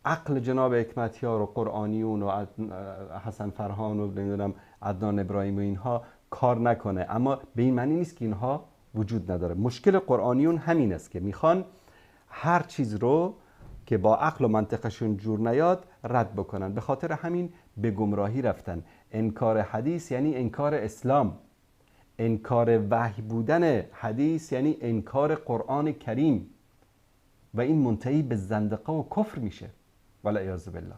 عقل جناب حکمتیار و قرآنیون و حسن فرهان و نمیدونم عدنان ابراهیم و اینها کار نکنه، اما به این معنی نیست که اینها وجود نداره. مشکل قرآنیون همین است که میخوان هر چیز رو که با عقل و منطقشون جور نیاد رد بکنن. به خاطر همین به گمراهی رفتن. انکار حدیث یعنی انکار اسلام، انکار وحی بودن حدیث یعنی انکار قرآن کریم و این منتهی به زندقه و کفر میشه والعیاذ بالله.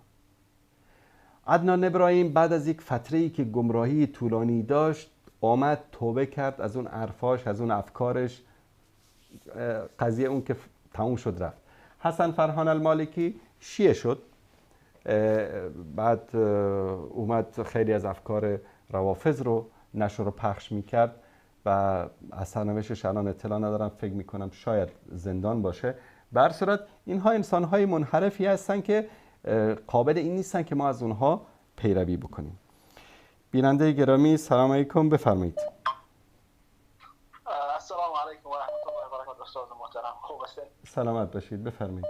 عدنان ابراهیم بعد از یک فتره‌ای که گمراهی طولانی داشت آمد توبه کرد از اون حرفاش، از اون افکارش، قضیه اون که تموم شد رفت. حسن فرهان المالکی شیعه شد، بعد اومد خیلی از افکار روافض رو نشر و پخش میکرد و از سرنوشتش الان اطلاع ندارم، فکر میکنم شاید زندان باشه. به هر صورت اینها انسان‌های منحرفی هستن که قابل این نیستن که ما از اونها پیروی بکنیم. بیننده گرامی سلام علیکم، بفرمایید. السلام علیکم و رحمت الله و برکاته. استاد محترم خوب هستید؟ سلامت باشید، بفرمایید.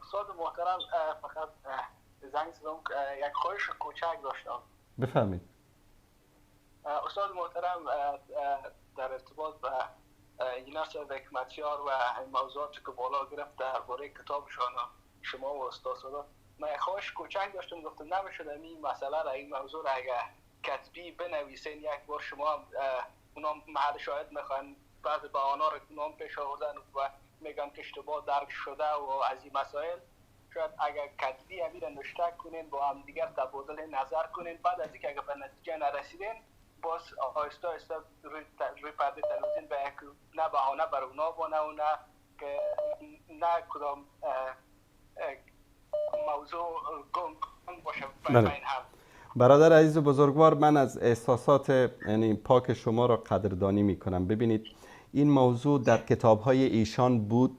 استاد محترم فقط زنگ زدم یک خواهش کوچک داشتم. بفرمایید. استاد محترم در ارتباط به یونس حکمتیار و موضوعاتی که بالا گرفت درباره کتابشان شما و استاد صدا، من خواهش کوچک داشتم، گفتم نمیشد این مسئله را، این موضوع را اگر کتبی بنویسین یک بار شما اونا محل شاهد میخوان بعض بهانه را نام پیش آوردن و میگن که اشتباه درک شده و از این مسائل شاید اگر کتبی امیر نوشته کنین با هم دیگر تبادل نظر کنین، بعد از اینکه اگر به نتیجه نرسیدین باز آهسته آهسته روی پرده تلویزیون به یک نه بهانه بر اونا بانه و نه که نه کدام موضوع گنگ باشه بین هم. برادر عزیز و بزرگوار، من از احساسات یعنی پاک شما را قدردانی می کنم. ببینید این موضوع در کتاب‌های ایشان بود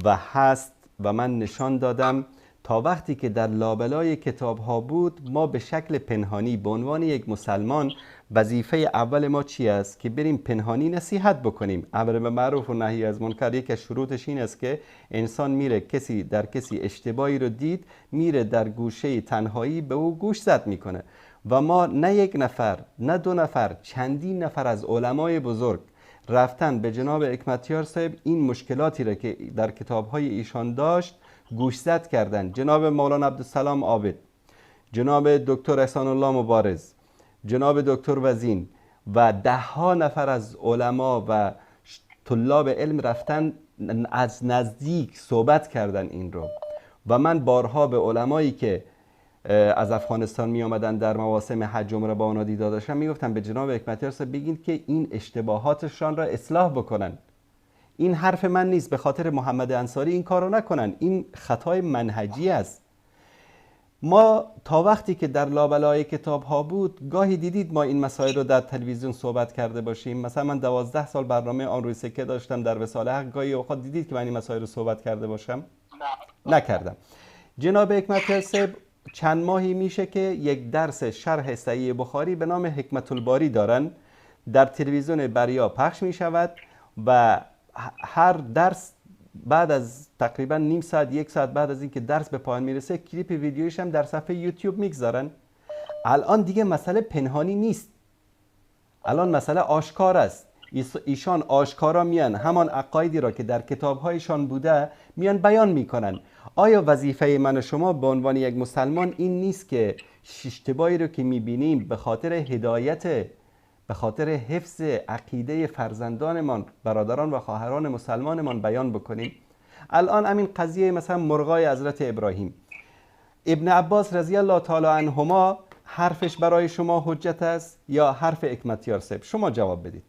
و هست و من نشان دادم تا وقتی که در لابلای کتاب‌ها بود ما به شکل پنهانی به عنوان یک مسلمان وظیفه اول ما چی است؟ که بریم پنهانی نصیحت بکنیم. امر به معروف و نهی از منکر یک از شروطش این است که انسان میره در کسی اشتباهی رو دید، میره در گوشه تنهایی به او گوش زد میکنه. و ما نه یک نفر نه دو نفر، چندین نفر از علمای بزرگ رفتن به جناب حکمتیار صاحب این مشکلاتی را که در کتاب‌های ایشان داشت گوشزد کردن. جناب مولانا عبدالسلام عابد، جناب دکتر احسان الله مبارز، جناب دکتر وزین و ده ها نفر از علما و طلاب علم رفتن از نزدیک صحبت کردن این رو. و من بارها به علمایی که از افغانستان می آمدن در مواسم حج عمره با اونا دیدار داشتم میگفتم به جناب حکمتیار صاحب بگید که این اشتباهاتشان را اصلاح بکنن. این حرف من نیست، به خاطر محمد انصاری این کارو نکنن، این خطای منهجی است. ما تا وقتی که در لابلای کتاب ها بود گاهی دیدید ما این مسائل رو در تلویزیون صحبت کرده باشیم. مثلا من 12 سال برنامه آن روی سکه داشتم در وسال حق، گاهی اوقات دیدید که من این مسائل رو صحبت کرده باشم؟ نکردم. جناب حکمتیار صاحب چند ماهی میشه که یک درس شرح صحیح بخاری به نام حکمت الباری دارن، در تلویزیون بریا پخش میشود و هر درس بعد از تقریبا نیم ساعت یک ساعت بعد از اینکه درس به پایان میرسه کلیپ ویدیویش هم در صفحه یوتیوب میگذارن. الان دیگه مسئله پنهانی نیست، الان مسئله آشکار است. ایشان آشکارا میان همان عقایدی را که در کتابهایشان بوده میان بیان میکنن. آیا وظیفه من و شما به عنوان یک مسلمان این نیست که اشتباهی رو که میبینیم به خاطر هدایت، به خاطر حفظ عقیده فرزندانمان، برادران و خواهران مسلمانمان بیان بکنیم؟ الان همین قضیه مثلا مرغای حضرت ابراهیم، ابن عباس رضی الله تعالی عنهما حرفش برای شما حجت است یا حرف حکمتیار صاحب؟ شما جواب بدید.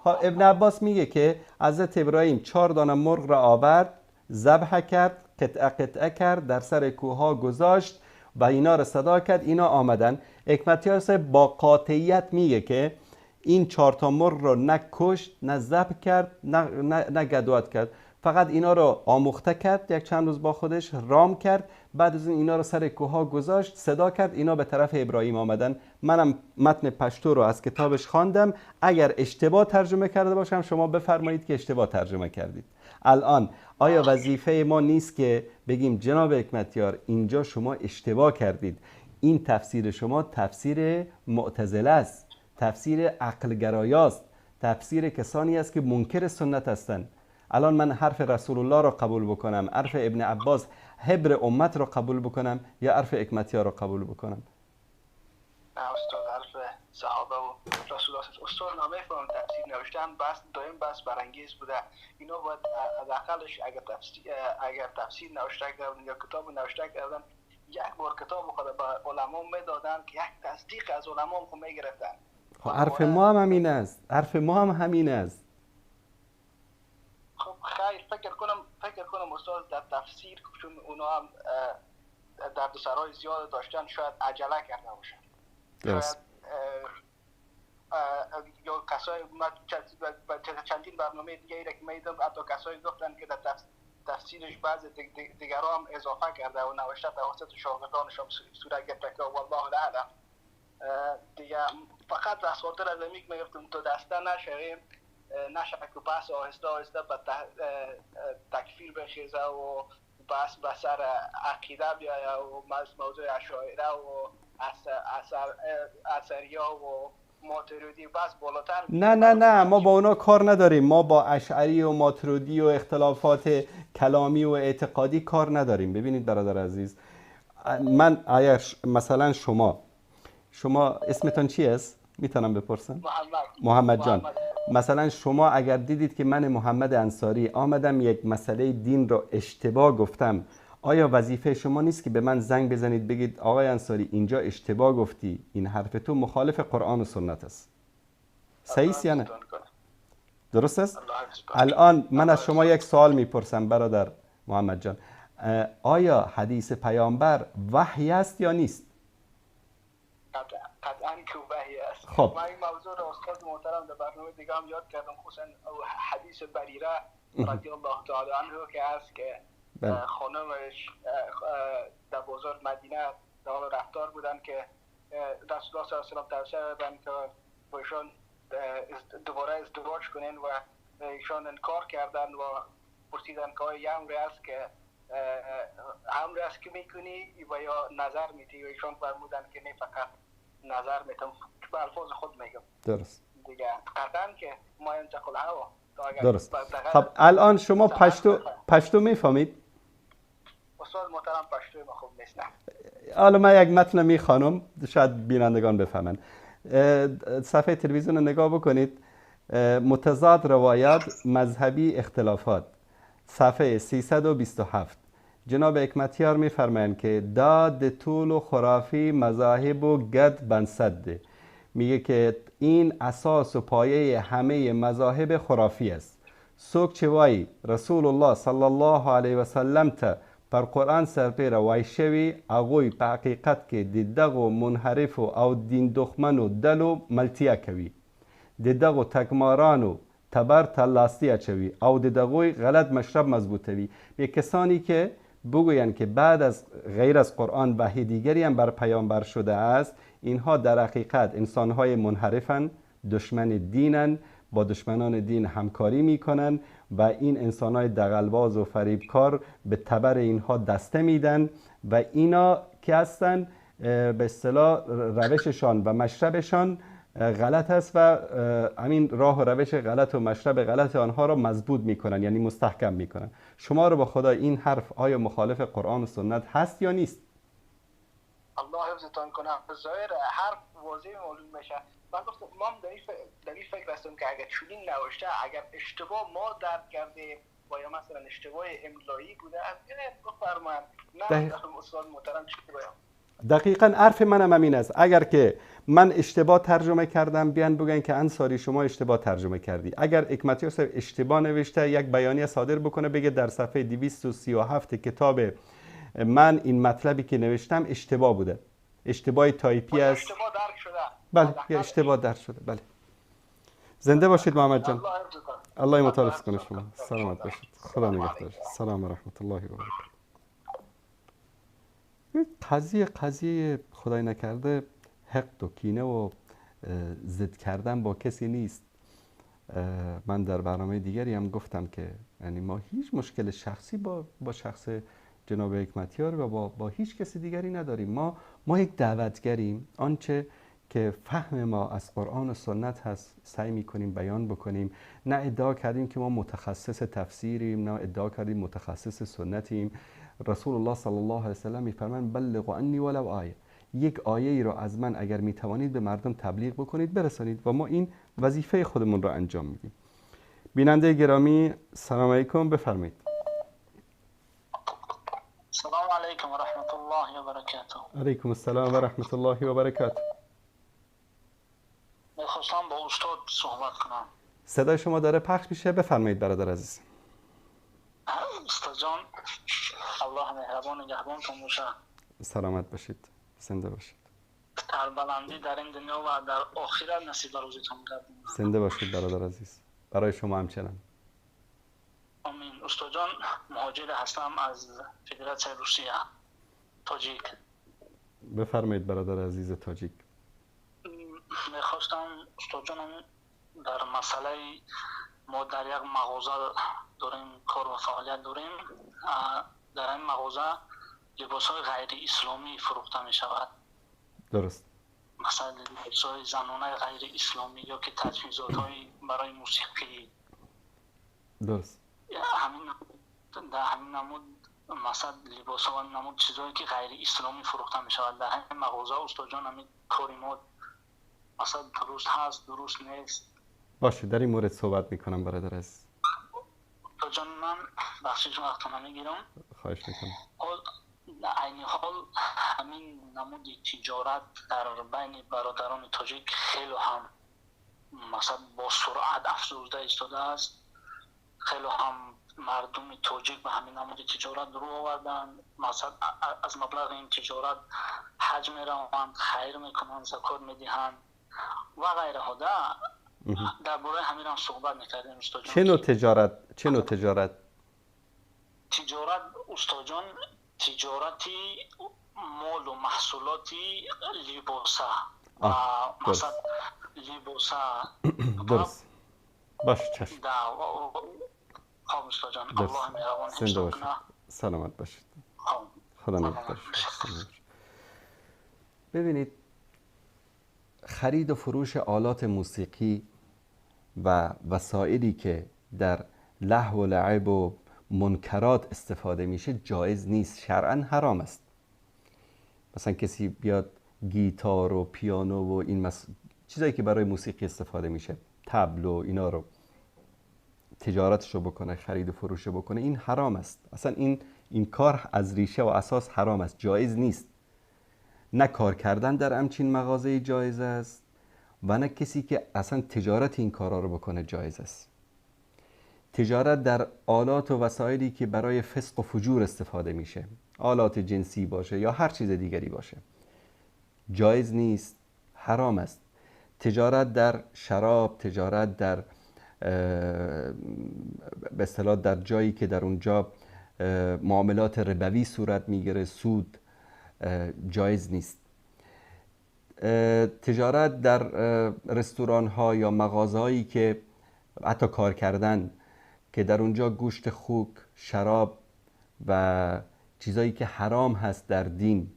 ابن عباس میگه که حضرت ابراهیم 4 دانه مرغ را آورد، ذبح کرد، قطعه قطعه کرد، در سر کوه گذاشت و اینا را صدا کرد، اینا آمدن. حکمتیار صاحب با قاطعیت میگه که این 4 تا مرغ رو نه کشت، نه ذبح کرد، نه گدوات کرد، فقط اینا رو آموخته کرد، یک چند روز با خودش رام کرد، بعد از این اینا رو سر کوه گذاشت، صدا کرد، اینا به طرف ابراهیم آمدن. منم متن پشتو رو از کتابش خواندم، اگر اشتباه ترجمه کرده باشم شما بفرمایید که اشتباه ترجمه کردید. الان آیا وظیفه ما نیست که بگیم جناب حکمتیار اینجا شما اشتباه کردید، این تفسیر شما تفسیر معتزله است، تفسیر عقل گرایاست، تفسیر کسانی است که منکر سنت هستند. الان من حرف رسول الله را قبول بکنم، حرف ابن عباس حبر امت را قبول بکنم یا حرف حکمتیار را قبول بکنم؟ نه استاد، حرف صحابه و رسول الله. استاد نمیفهمم تفسیر نوشتن، بس دائم بس برانگیز بوده. اینا باید حداقلش اگر تفسیر نوشته کردن یا کتاب نوشته کردن، یک بار کتاب خود به علما میدادن که یک تصدیق از علما خود میگرفتن. حرف ما هم همین است، حرف ما هم همین است. خب خیر، فکر کنم استاد در تفسیر، چون اونا هم دردسرای زیاد داشتن، شاید عجله کرده باشن. شاید یا کسای چندین برنامه دیگه ای را که میدم، حتی کسایی گفتن که در تفسیرش بعض دیگرها هم اضافه کرده و نوشته توسط شاگردانش هم صورت گرفته که والله اعلم. دیگه فقط از خاطر از امیک میگفتم تو دسته نشویم، نشه که بحث آهسته آهسته به تکفیر بخیزه و بحث به سر عقیده بیایه و موضوع اشاعره و اثریا و ماتریدی بس بالاتر. نه ما با اونا کار نداریم، ما با اشعری و ماتریدی و اختلافات کلامی و اعتقادی کار نداریم. ببینید برادر عزیز، من اگر مثلا شما اسمتون چی است؟ میتونم بپرسم؟ محمد جان. مثلا شما اگر دیدید که من محمد انصاری آمدم یک مسئله دین رو اشتباه گفتم، آیا وظیفه شما نیست که به من زنگ بزنید بگید آقای انصاری اینجا اشتباه گفتی، این حرف تو مخالف قرآن و سنت است؟ صحیح است یا نه؟ درست است؟ الان من از شما یک سوال میپرسم برادر محمد جان، آیا حدیث پیامبر وحی است یا نیست؟ قطعاً که وحی است. خب من این موضوع را استاد محترم در برنامه دیگه هم یاد کردم، خصوصا حدیث بریره رضی الله تعالی عنه که هست که خانمش در بازار مدینه در حال رفتار بودن که رسول الله صلی الله علیه و سلم توصیه دادن که با ایشان دوباره ازدواج کنین و ایشان انکار کردن و پرسیدن که آیا یه امری است که امری است که میکنی و یا نظر میتی، و ایشان فرمودن که نه فقط نظر میتم، به الفاظ خود میگم. درست دیگه، قطعا که ما ینتقل هوا. درست. خب الان شما پشتو میفهمید؟ استاد محترم پشتوی ما خوب نیست. حالا من یک متن میخوانم، شاید بینندگان بفهمن. صفحه تلویزیون رو نگاه بکنید، متضاد روایات مذهبی اختلافات، صفحه 327. جناب حکمتیار میفرمایند که داد طول و خرافی مذاهب و گد بنصده، میگه که این اساس و پایه همه مذاهب خرافی است. سوک چوای رسول الله صلی الله علیه و سلم ته پر قرآن سرپیره وای شوی، اغوی په حقیقت کې د دغو منحرف او دین دښمنو دلو ملتیا کوي، د دغو تکمارانو تبر تلاستي اچوي او د دغوی غلط مشرب مضبوطوي. به کسانی که بگویند که بعد از غیر از قرآن وحی دیگری هم بر پیامبر شده است، اینها در حقیقت انسانهای منحرفن، دشمن دینن، با دشمنان دین همکاری میکنن و این انسانهای دغلباز و فریبکار به تبر اینها دسته میدن و اینا که هستن به اصطلاح روششان و مشربشان غلط است و همین راه و روش غلط و مشرب غلط آنها را مضبوط میکنن، یعنی مستحکم میکنن. شما رو با خدا این حرف آیا مخالف قرآن و سنت هست یا نیست؟ الله حفظتان کنه. ظاهر حرف واضح معلوم بشه. من گفتم ما هم در این فکر هستم که اگر چنین نوشته، اگر اشتباه ما درک کردیم و یا مثلا اشتباه املایی بوده، از این بفرمایید. نه استاد محترم چی بگم؟ دقیقاً حرف منم همین است. اگر که من اشتباه ترجمه کردم بیان بگن که انصاری شما اشتباه ترجمه کردی. اگر حکمتی یوسف اشتباه نوشته یک بیانیه صادر بکنه بگه در صفحه 237 کتاب من این مطلبی که نوشتم اشتباه بوده، اشتباه تایپی است. اشتباه درک شده. بله، یا اشتباه درک شده. بله. زنده باشید محمد جان. الله متعال کنه شما. سلامت باشید. خدا نگهدار. سلام و رحمت الله و برکاته. قضیه خدای نکرده حقد و کینه و ضد کردن با کسی نیست. من در برنامه دیگری هم گفتم که یعنی ما هیچ مشکل شخصی با شخص جناب حکمتیار و با هیچ کسی دیگری نداریم. ما یک دعوتگریم. آنچه که فهم ما از قرآن و سنت هست سعی میکنیم بیان بکنیم. نه ادعا کردیم که ما متخصص تفسیریم، نه ادعا کردیم متخصص سنتیم. رسول الله صلی الله علیه و سلم میفرمایند بلغوا عنی ولو آیه، یک آیه ای را از من اگر میتوانید به مردم تبلیغ بکنید برسانید، و ما این وظیفه خودمون را انجام میدیم. بیننده گرامی سلام علیکم، بفرمایید. سلام علیکم و رحمت الله و برکاته. علیکم السلام و رحمت الله و برکاته. میخواستم با استاد صحبت کنم. صدای شما داره پخش میشه، بفرمایید برادر عزیز. استاد جان الله مهربان نگهبانتون باشه. سلامت باشید، زنده باشید. در بلندی در این دنیا و در آخرت نصیب روزتون گردون. زنده باشید برادر عزیز. برای شما همچنان. آمین. استاد جان مهاجر هستم از فدراسیون روسیه، تاجیک. بفرمایید برادر عزیز تاجیک. میخواستم استاد جانم در مسئله ما در یک مغازه داریم کار و فعالیت داریم. در این مغازه لباس‌های غیر اسلامی فروخته می شود. درست. مثلا لباس‌های زنانه غیر اسلامی یا که تجهیزات‌های برای موسیقی. درست. همین نمود مثلا لباس‌ها و نمود چیزایی که غیر اسلامی فروخته می شود در این مغازه. استاد جان همین کاری ما مثلا درست هست درست نیست؟ باشه، در این مورد صحبت میکنم برادر عزیز. استاد جان من بخشش وقتونه میگیرم. خواهش میکنم. عین حال همین نمود تجارت در بین برادران تاجیک خیلی هم مثلا با سرعت افزوده ایستاده است. خیلی هم مردم تاجیک به همین نمود تجارت رو آوردن. مثلا از مبلغ این تجارت حج میروند، خیر میکنند، زکات میدهند و غیره ها. درباره همین هم صحبت میکردیم استاد جان. چه نوع تجارت؟ تجارت استاد جان تجارتی مال و محصولاتی لباسه و مثلا لباسه. درست. باشه چشم. خب استاد جان الله مهربان زنده باشید. سلامت باشید. خدا نگهدار. ببینید، خرید و فروش آلات موسیقی و وسایلی که در لهو و لعب و منکرات استفاده میشه جایز نیست، شرعاً حرام است. مثلا کسی بیاد گیتار و پیانو و این چیزایی که برای موسیقی استفاده میشه، تبل و اینا رو تجارتشو بکنه، خرید و فروش بکنه، این حرام است. اصلا این کار از ریشه و اساس حرام است، جایز نیست. نه کار کردن در همچین مغازه جایز است و نه کسی که اصلا تجارت این کارا رو بکنه جایز است. تجارت در آلات و وسایلی که برای فسق و فجور استفاده میشه، آلات جنسی باشه یا هر چیز دیگری باشه، جایز نیست، حرام است. تجارت در شراب، تجارت در به اصطلاح در جایی که در اونجا معاملات ربوی صورت میگیره، سود، جایز نیست. تجارت در رستوران ها یا مغازه هایی که حتی کار کردن که در اونجا گوشت خوک، شراب و چیزایی که حرام هست در دین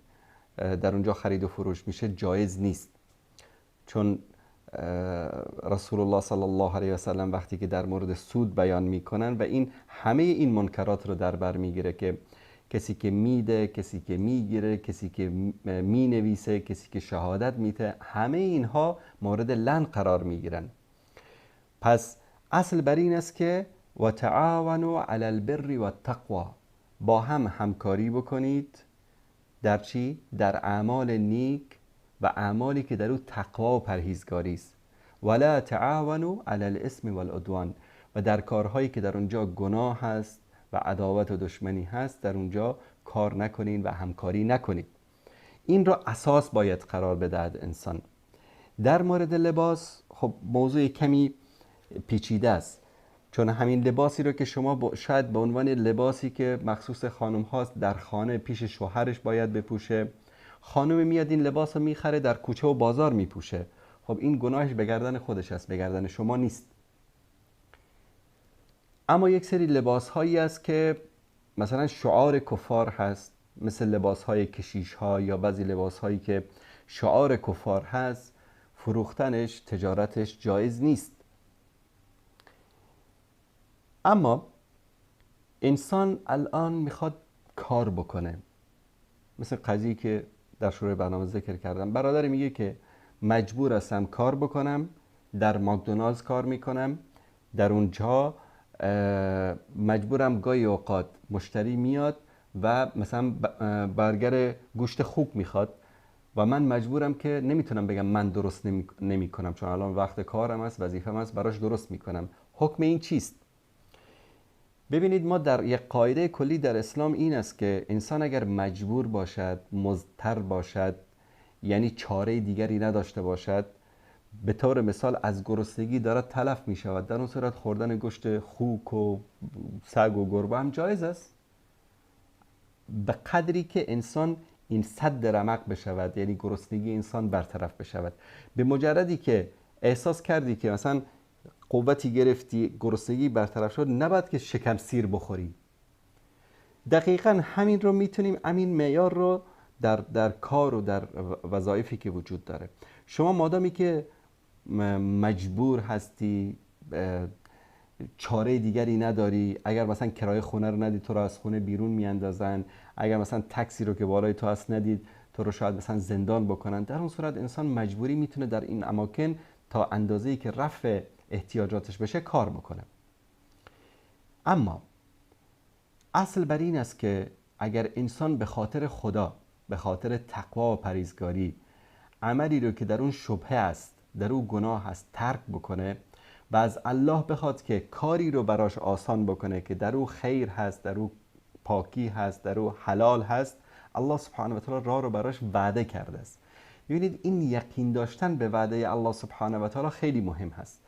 در اونجا خرید و فروش میشه جایز نیست. چون رسول الله صلی الله علیه و سلم وقتی که در مورد سود بیان میکنن و این همه این منکرات رو در بر میگیره که کسی که میده، کسی که میگیره، کسی که مینویسه، کسی که شهادت میده، همه اینها مورد لعن قرار میگیرن. پس اصل بر این است که و تعاونوا علی البر و التقوی، با هم همکاری بکنید در چی؟ در اعمال نیک و اعمالی که در او تقوا و پرهیزگاری است. ولا تعاونوا علی الاثم والعدوان، و در کارهایی که در اونجا گناه هست و عداوت و دشمنی هست در اونجا کار نکنین و همکاری نکنید. این را اساس باید قرار بدهد انسان. در مورد لباس خب موضوع کمی پیچیده است، چون همین لباسی رو که شما شاید به عنوان لباسی که مخصوص خانم هاست در خانه پیش شوهرش باید بپوشه، خانم میاد این لباس رو میخره در کوچه و بازار میپوشه، خب این گناهش به گردن خودش است، به گردن شما نیست. اما یک سری لباس هایی است که مثلا شعار کفار هست، مثل لباس های کشیش ها یا بعضی لباس هایی که شعار کفار هست، فروختنش، تجارتش جایز نیست. اما انسان الان میخواد کار بکنه، مثل قضیه که در شروع برنامه ذکر کردم. برادر میگه که مجبور هستم کار بکنم، در ماکدونالدز کار میکنم، در اونجا مجبورم گاهی اوقات مشتری میاد و مثلا برگر گوشت خوک میخواد و من مجبورم که نمیتونم بگم من درست نمی کنم، چون الان وقت کارم است، وظیفه‌م است، براش درست میکنم. حکم این چیست؟ ببینید، ما در یک قاعده کلی در اسلام این است که انسان اگر مجبور باشد، مضطر باشد، یعنی چاره دیگری نداشته باشد، به طور مثال از گرسنگی دارد تلف می شود، در اون صورت خوردن گوشت خوک و سگ و گربه هم جایز است، به قدری که انسان این سد رمق بشود، یعنی گرسنگی انسان برطرف بشود. به مجردی که احساس کردی که مثلا قوتی گرفتی، گرسنگی برطرف شد، نباید که شکم سیر بخوری. دقیقاً همین رو میتونیم، همین معیار رو در کار و در وظایفی که وجود داره. شما مادامی که مجبور هستی، چاره دیگری نداری، اگر مثلا کرایه خونه رو ندید تو رو از خونه بیرون میاندازن، اگر مثلا تاکسی رو که بالای تو هست ندید تو رو شاید مثلا زندان بکنن، در اون صورت انسان مجبوری میتونه در این اماکن تا اندازه‌ای که رفع احتیاجاتش بشه کار بکنه. اما اصل بر این است که اگر انسان به خاطر خدا، به خاطر تقوا و پرهیزگاری عملی رو که در اون شبهه است، در اون گناه است، ترک بکنه و از الله بخواد که کاری رو براش آسان بکنه که در اون خیر هست، در اون پاکی هست، در اون حلال هست، الله سبحانه و تعالی راه رو براش وعده کرده است. ببینید، این یقین داشتن به وعده الله سبحانه و تعالی خیلی مهم هست.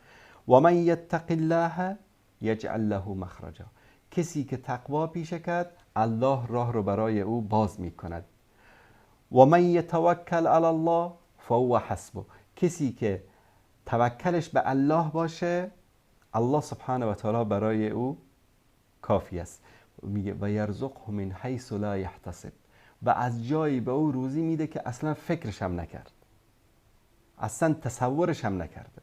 و من یتق الله یجعل له مخرجا، کسی که تقوا پیشه کرد الله راه رو برای او باز می کند. و من یتوکل علی الله فهو حسبه، کسی که توکلش به الله باشه الله سبحانه و تعالی برای او کافی است. میگه و یرزقه من حیث لا یحتسب، و از جایی به او روزی میده که اصلا فکرش هم نکرد، اصلا تصورش هم نکرده.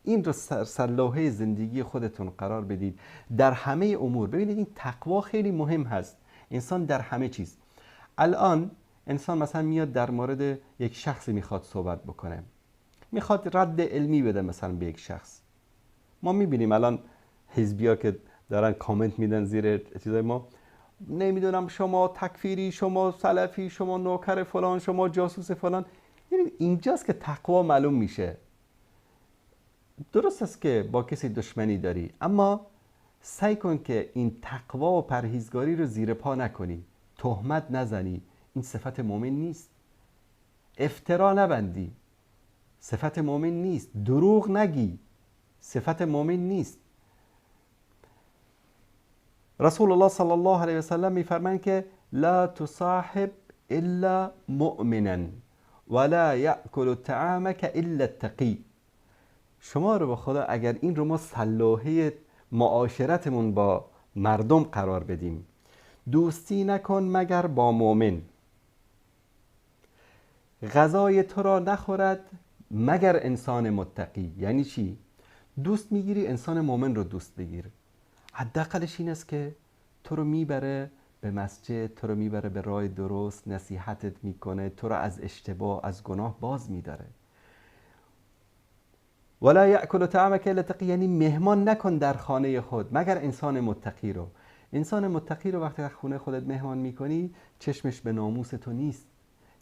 این رو سرلوحه زندگی خودتون قرار بدید در همه امور. ببینید این تقوا خیلی مهم هست. انسان در همه چیز، الان انسان مثلا میاد در مورد یک شخصی میخواد صحبت بکنه، میخواد رد علمی بده مثلا به یک شخص، ما میبینیم الان حزبیا که دارن کامنت میدن زیر چیزای ما، نمیدونم شما تکفیری، شما سلفی، شما نوکر فلان، شما جاسوس فلان. یعنی اینجاست که تقوا معلوم میشه. درست است که با کسی دشمنی داری، اما سعی کن که این تقوا و پرهیزگاری رو زیر پا نکنی، تهمت نزنی، این صفت مؤمن نیست. افترا نبندی، صفت مؤمن نیست. دروغ نگی، صفت مؤمن نیست. رسول الله صلی الله علیه و سلم میفرمایند که لا تصاحب الا مؤمنا ولا یأکل طعامک الا التقی. شما رو به خدا اگر این رو ما سلوحه معاشرتمون با مردم قرار بدیم، دوستی نکن مگر با مؤمن، غذای تو را نخورد مگر انسان متقی. یعنی چی؟ دوست میگیری انسان مؤمن رو دوست بگیر. حداقلش این است که تو رو میبره به مسجد، تو رو میبره به راه درست، نصیحتت میکنه، تو رو از اشتباه، از گناه باز میداره. ولا یأکل طعامک الا تقی، یعنی مهمان نکن در خانه خود مگر انسان متقی رو. انسان متقی رو وقتی در خونه خودت مهمان میکنی، چشمش به ناموس تو نیست،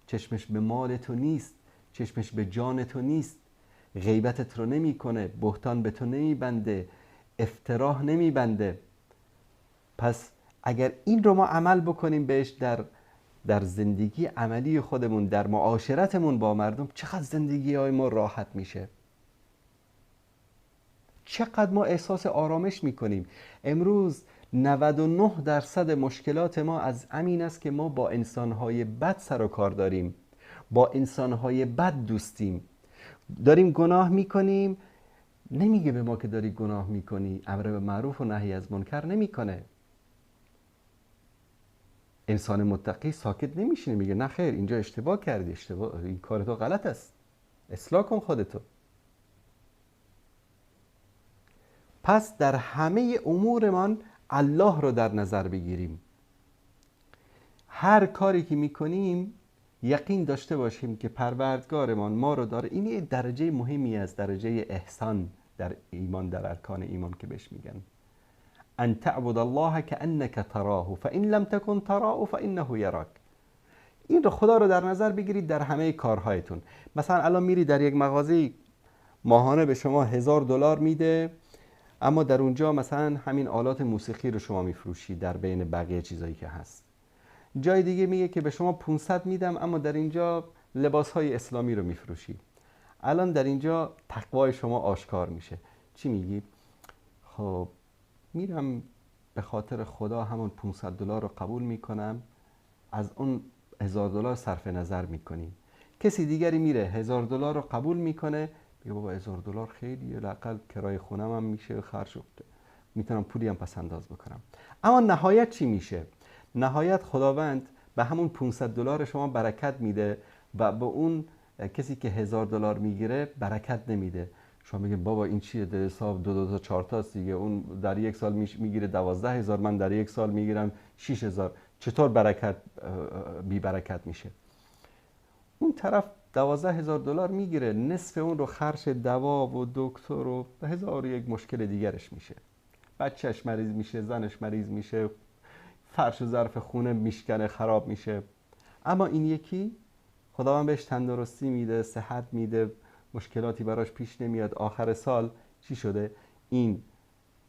چشمش به مال تو نیست، چشمش به جان تو نیست، غیبتت رو نمیکنه، بهتان به تو نمیبنده، افتراه نمیبنده. پس اگر این رو ما عمل بکنیم بهش در زندگی عملی خودمون، در معاشرتمون با مردم، چقدر زندگی های ما راحت میشه، چقدر ما احساس آرامش میکنیم. امروز 99% مشکلات ما از امین است که ما با انسانهای بد سر و کار داریم، با انسانهای بد دوستیم، داریم گناه میکنیم. نمیگه به ما که داری گناه میکنی، امر به معروف و نهی از منکر نمیکنه. انسان متقی ساکت نمیشینه، میگه نه خیر اینجا اشتباه کردی، این کار تو غلط است، اصلاح کن خودتو. پس در همه امورمان الله رو در نظر بگیریم. هر کاری که میکنیم یقین داشته باشیم که پروردگارمان ما رو داره. این درجه مهمی از درجه احسان در ایمان، در ارکان ایمان که بهش میگن ان تعبد الله کانک تراه فان لم تکن تراه فانه یراک. این رو خدا رو در نظر بگیرید در همه کارهایتون. مثلا الان میری در یک مغازه، ماهانه به شما $1000 میده، اما در اونجا مثلا همین آلات موسیقی رو شما میفروشی در بین بقیه چیزایی که هست. جای دیگه میگه که به شما 500 میدم، اما در اینجا لباسهای اسلامی رو میفروشی. الان در اینجا تقوای شما آشکار میشه. چی میگی؟ خب میرم به خاطر خدا همون $500 رو قبول میکنم، از اون $1000 صرف نظر میکنی. کسی دیگری میره $1000 رو قبول میکنه، میگه بابا $1000 خیلیه، لااقل کرایه خونم هم میشه، خرج میتونم پولی هم پس انداز بکنم. اما نهایت چی میشه؟ نهایت خداوند به همون $500 شما برکت میده و به اون کسی که $1000 میگیره برکت نمیده. شما میگه بابا این چیه، در حساب 2 تا 4 تاست دیگه، اون در یک سال میگیره 12000، من در یک سال میگیرم 6000، چطور برکت بی برکت میشه؟ اون طرف $12000 میگیره، نصف اون رو خرج دوا و دکتر و 1001 مشکل دیگرش میشه. بچهش مریض میشه، زنش مریض میشه، فرش و ظرف خونه میشکنه، خراب میشه. اما این یکی خداوند بهش تندرستی میده، صحت میده، مشکلاتی براش پیش نمیاد. آخر سال چی شده؟ این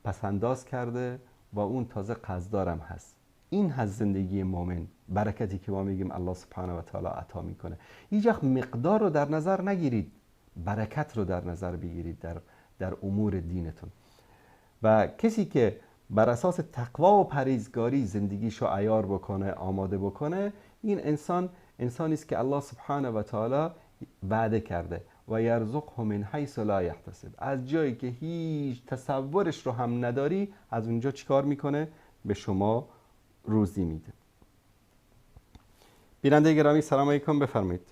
پسنداز کرده و اون تازه قرضدارم هست. این هست زندگی مؤمن، برکتی که ما میگیم الله سبحانه و تعالی عطا میکنه. هیچ وقت مقدار رو در نظر نگیرید، برکت رو در نظر بگیرید در امور دینتون. و کسی که بر اساس تقوا و پرهیزگاری زندگیشو عیار بکنه، آماده بکنه، این انسانی است که الله سبحانه و تعالی وعده کرده و یرزقه من حیث لا یحتسب. از جایی که هیچ تصورش رو هم نداری، از اونجا چیکار میکنه؟ به شما روزی میده. بیننده گرامی سلام علیکم، بفرمایید.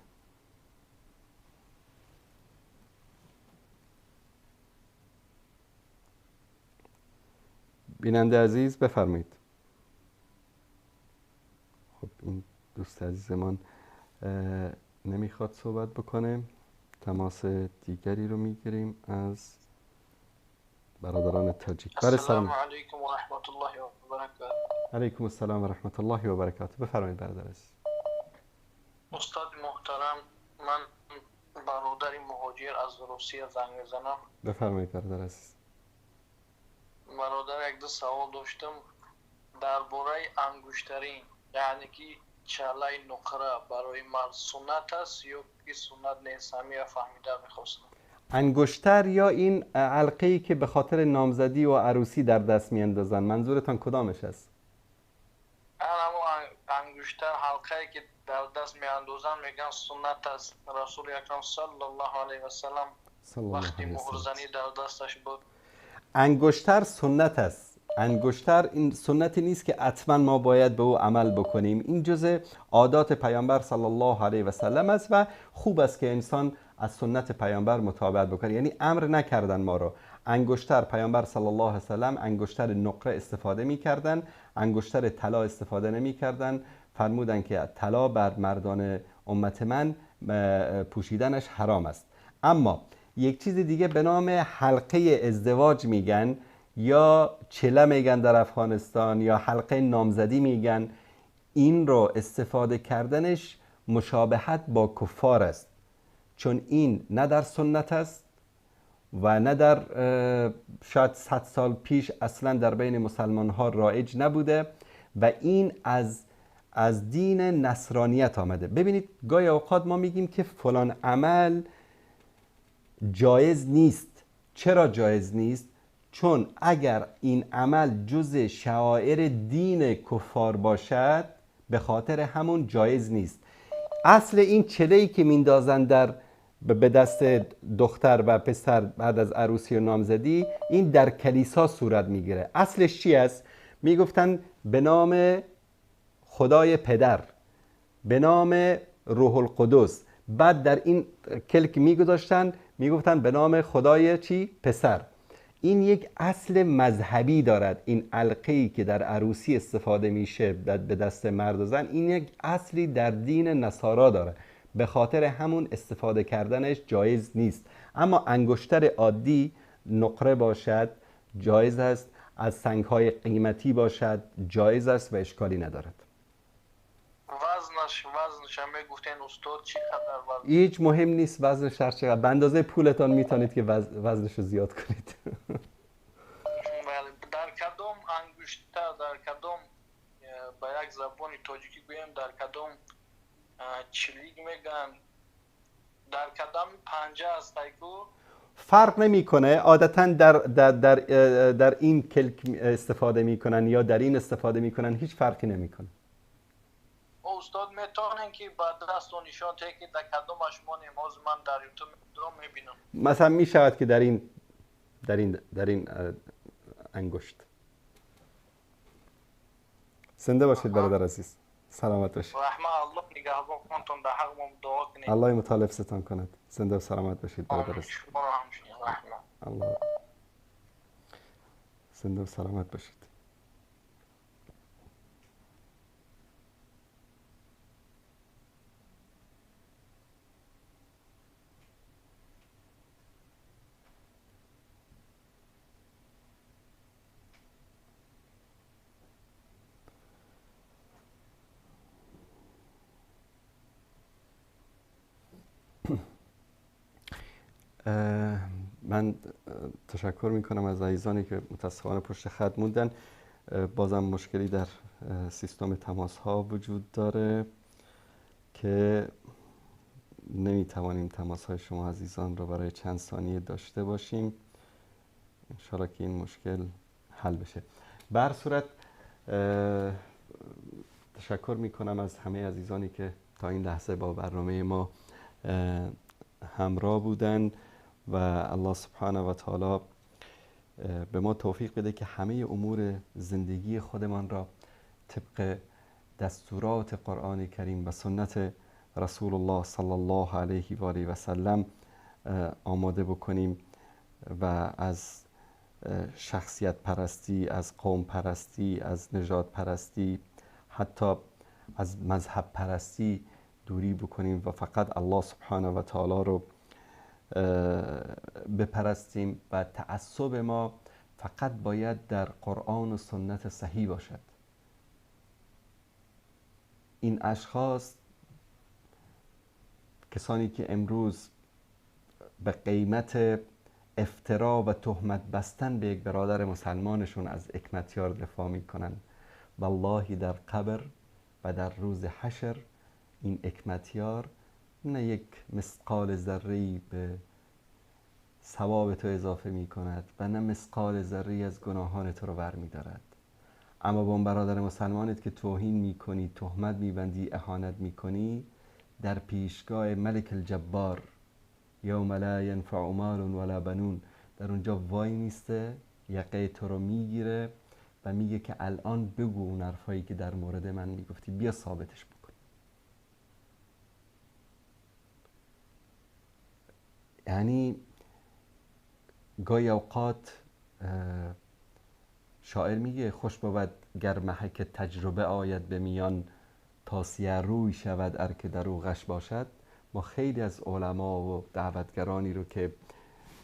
بیننده عزیز بفرمایید. خب این دوست عزیزمان نمیخواد صحبت بکنه. تماس دیگری رو میگیریم از برادران تاجیک. السلام علیکم و رحمت الله و برکاته. علیکم السلام و رحمت الله و برکاته. بفرمایید برادر عزیز. استاد محترم، من برادری مهاجر از روسیه زنگ میزنم. بفرمایید برادر عزیز. برادر یک دو سوال داشتم درباره انگشترین، یعنی که چاله نقره برای مرد سنت است یا که سنت نیست؟ همین فهمیده میخواستم. انگشتر یا این علقه‌ای که به خاطر نامزدی و عروسی در دست میاندازن، منظورتان کدامش است؟ انگشتر حلقه‌ای که در دست میاندازن میگن سنت است. رسول اکرم صلی الله علیه و سلم وقتی مهرزنی در دستش بود. انگشتر سنت است. انگشتر این سنتی نیست که حتما ما باید به او عمل بکنیم. این جزء عادات پیامبر صلی الله علیه و سلم است و خوب است که انسان از سنت پیامبر مطابقت بکنیم. یعنی امر نکردن ما رو. انگشتر پیامبر صلی الله علیه وسلم انگشتر نقره استفاده میکردن، انگشتر طلا استفاده نمیکردن. فرمودن که طلا بر مردان امت من پوشیدنش حرام است. اما یک چیز دیگه به نام حلقه ازدواج میگن یا چله میگن در افغانستان، یا حلقه نامزدی میگن. این رو استفاده کردنش مشابهت با کفار است، چون این نه در سنت است و نه در شاید 100 سال پیش اصلا در بین مسلمان ها رایج نبوده و این از دین نصرانیت آمده. ببینید گاهی اوقات ما میگیم که فلان عمل جایز نیست. چرا جایز نیست؟ چون اگر این عمل جز شعائر دین کفار باشد به خاطر همون جایز نیست. اصل این چله‌ای که میندازن به دست دختر و پسر بعد از عروسی و نامزدی، این در کلیسا صورت میگیره. اصلش چی است؟ میگفتن به نام خدای پدر، به نام روح القدس. بعد در این کلک میگذاشتن میگفتن به نام خدای چی؟ پسر. این یک اصل مذهبی دارد. این علقه‌ای که در عروسی استفاده میشه به دست مرد و زن، این یک اصلی در دین نصارا داره. به خاطر همون استفاده کردنش جایز نیست. اما انگشتر عادی نقره باشد جایز است، از سنگ‌های قیمتی باشد جایز است و اشکالی ندارد. وزنش هم گفتین استاد چی خبر وزن؟ هیچ مهم نیست وزنش هر چقدر، به اندازه پولتان میتونید که وزنش رو زیاد کنید. در کدام انگشتر، در کدام با یک زبان تاجیکی گویم، در کدام چلیگ میگن، در کدام پنجه است ایگو؟ فرق نمیکنه. عادتا در این کلک استفاده میکنن یا در این استفاده میکنن، هیچ فرقی نمیکنه. استاد میتونن که با دست و نشان که در کدامش ما نماز من در یوتیوب میبینم. مثلا میشود که در این انگشت. زنده باشید برادر عزیز، سلامت باشید. رحمه الله نگهبانتون در حق ما دعا کنید. الله مطال حفظتان کند. زنده و سلامت باشید برادر عزیز. الله زنده و سلامت باشید. من تشکر میکنم از عزیزانی که متاسفانه پشت خط موندن. بازم مشکلی در سیستم تماس ها وجود داره که نمیتوانیم تماس های شما عزیزان رو برای چند ثانیه داشته باشیم. انشاءالله که این مشکل حل بشه. به هر صورت تشکر میکنم از همه عزیزانی که تا این لحظه با برنامه ما همراه بودن و الله سبحانه و تعالی به ما توفیق بده که همه امور زندگی خودمان را طبق دستورات قرآن کریم و سنت رسول الله صلی الله علیه و آله و سلم آماده بکنیم و از شخصیت پرستی، از قوم پرستی، از نژاد پرستی، حتی از مذهب پرستی دوری بکنیم و فقط الله سبحانه و تعالی رو بپرستیم و تعصب ما فقط باید در قرآن و سنت صحیح باشد. این اشخاص، کسانی که امروز به قیمت افترا و تهمت بستن به یک برادر مسلمانشون از حکمتیار دفاع میکنن، والله در قبر و در روز حشر این حکمتیار نه یک مثقال ذره‌ای به ثواب تو اضافه می کند و نه مثقال ذره‌ای از گناهان تو رو برمی دارد. اما با اون برادر مسلمانت که توهین می کنی، تهمت می بندی، اهانت می کنی، در پیشگاه ملک الجبار یوم لا ینفع مال ولا بنون، در اونجا وای میسته، یقه تو رو میگیره و میگه که الان بگو اون حرفایی که در مورد من میگفتی، بیا ثابتش بکن. یعنی گاهی اوقات شاعر میگه خوش بود گر محک تجربه آید به میان تا سیه روی شود ار که در او غش باشد. ما خیلی از علما و دعوتگرانی رو که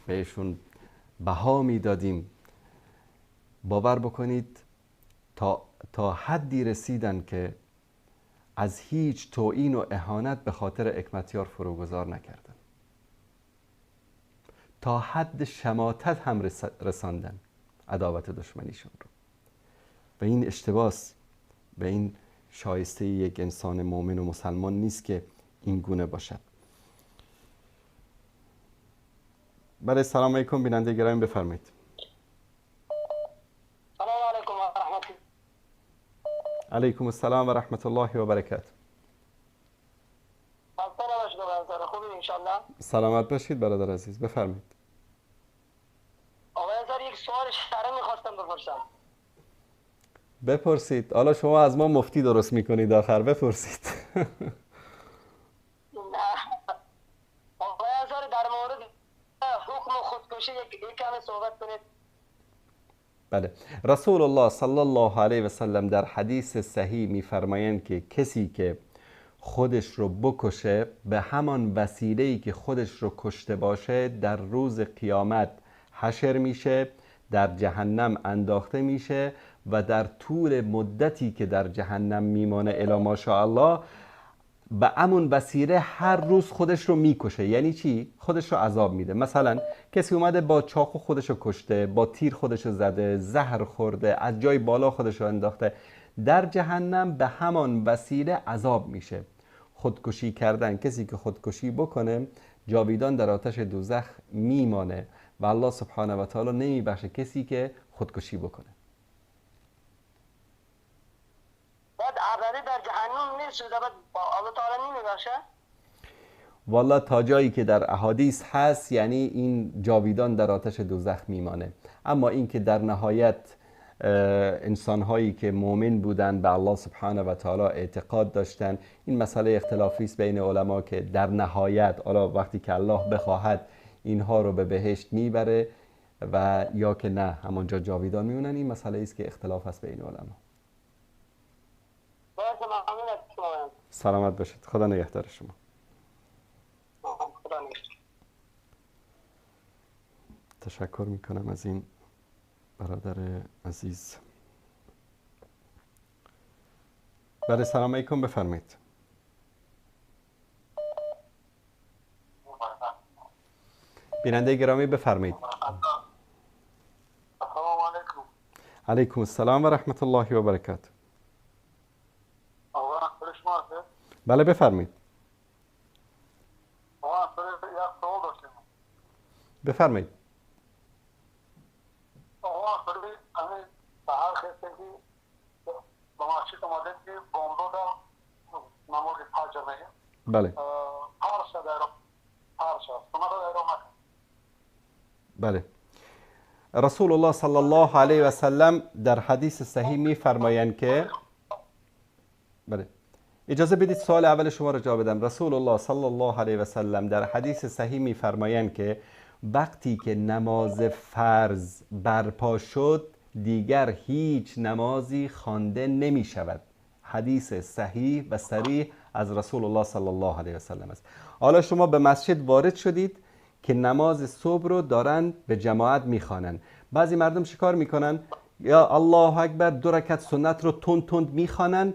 بهشون بها میدادیم، باور بکنید تا حدی رسیدن که از هیچ توهین و اهانت به خاطر حکمتیار فروگذار نکردن، تا حد شماتت هم رساندن عداوت دشمنیشون رو. و این اشتباس، و این شایسته یک انسان مؤمن و مسلمان نیست که این گونه باشد. بله، سلام علیکم بیننده گرامی، بفرمایید. سلام علیکم و رحمت الله. علیکم السلام و رحمت الله و برکاته. خوبی انشالله؟ سلامت باشید برادر عزیز، بفرمایید. آقای انصاری، یک سوال شرعی میخواستم بپرسم. بپرسید. حالا شما از ما مفتی درست میکنید آخر، بپرسید. آقای انصاری، در مورد حکم خودکشی یک کمی صحبت کنید. بله، رسول الله صلی الله علیه و سلم در حدیث صحیح میفرمایند که کسی که خودش رو بکشه به همان وسیله‌ای که خودش رو کشته باشه در روز قیامت حشر میشه، در جهنم انداخته میشه و در طول مدتی که در جهنم میمانه الی ماشاءالله به همون وسیله هر روز خودش رو میکشه. یعنی چی؟ خودش رو عذاب میده. مثلا کسی اومده با چاقو خودش رو کشته، با تیر خودش رو زده، زهر خورده، از جای بالا خودش رو انداخته، در جهنم به همان وسیله عذاب میشه. خودکشی کردن، کسی که خودکشی بکنه جاویدان در آتش دوزخ میمانه و الله سبحانه و تعالی نمیبخشه کسی که خودکشی بکنه. بعد ابدی در جهنم نیست، بعد الله تعالی نمیبخشه؟ والا تا جایی که در احادیث هست یعنی این جاویدان در آتش دوزخ میمانه. اما این که در نهایت انسان‌هایی که مؤمن بودن به الله سبحانه و تعالی اعتقاد داشتن، این مسئله اختلافی است بین علما که در نهایت حالا وقتی که الله بخواهد اینها رو به بهشت میبره و یا که نه همونجا جاویدان میمونن. این مسئله است که اختلاف است بین علما. سلامت باشید، خدا نگهدار شما. تشکر میکنم از این برادر عزیز. بله، سلام علیکم، بفرمایید. بیننده گرامی بفرمایید. سلام علیکم. علیکم السلام و رحمت الله و برکاته. بله بفرمایید. بفرمایید. بله. بله. رسول الله صلی الله علیه و سلم در حدیث صحیح میفرمایند که بله، اجازه بدید سوال اول شما را جواب بدم. رسول الله صلی الله علیه و سلم در حدیث صحیح میفرمایند که وقتی که نماز فرض برپا شد دیگر هیچ نمازی خوانده نمی شود. حدیث صحیح و صریح از رسول الله صلی الله علیه و سلم است. حالا شما به مسجد وارد شدید که نماز صبح رو دارن به جماعت میخوانن. بعضی مردم شکار میکنن یا الله اکبر 2 رکعت سنت رو تند تند میخوانن،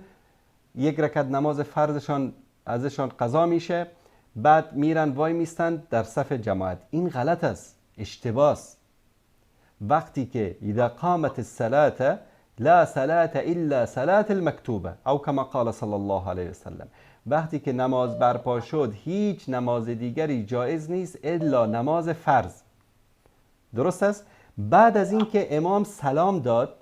1 رکعت نماز فرضشان ازشان قضا میشه، بعد میرن وای میستن در صف جماعت. این غلط است، اشتباه است. وقتی که اذا قامت الصلاه لا صلاه الا صلاه المکتوبه او کما قال صلی الله علیه و سلم، وقتی که نماز برپا شد هیچ نماز دیگری جایز نیست الا نماز فرض. درست است؟ بعد از اینکه امام سلام داد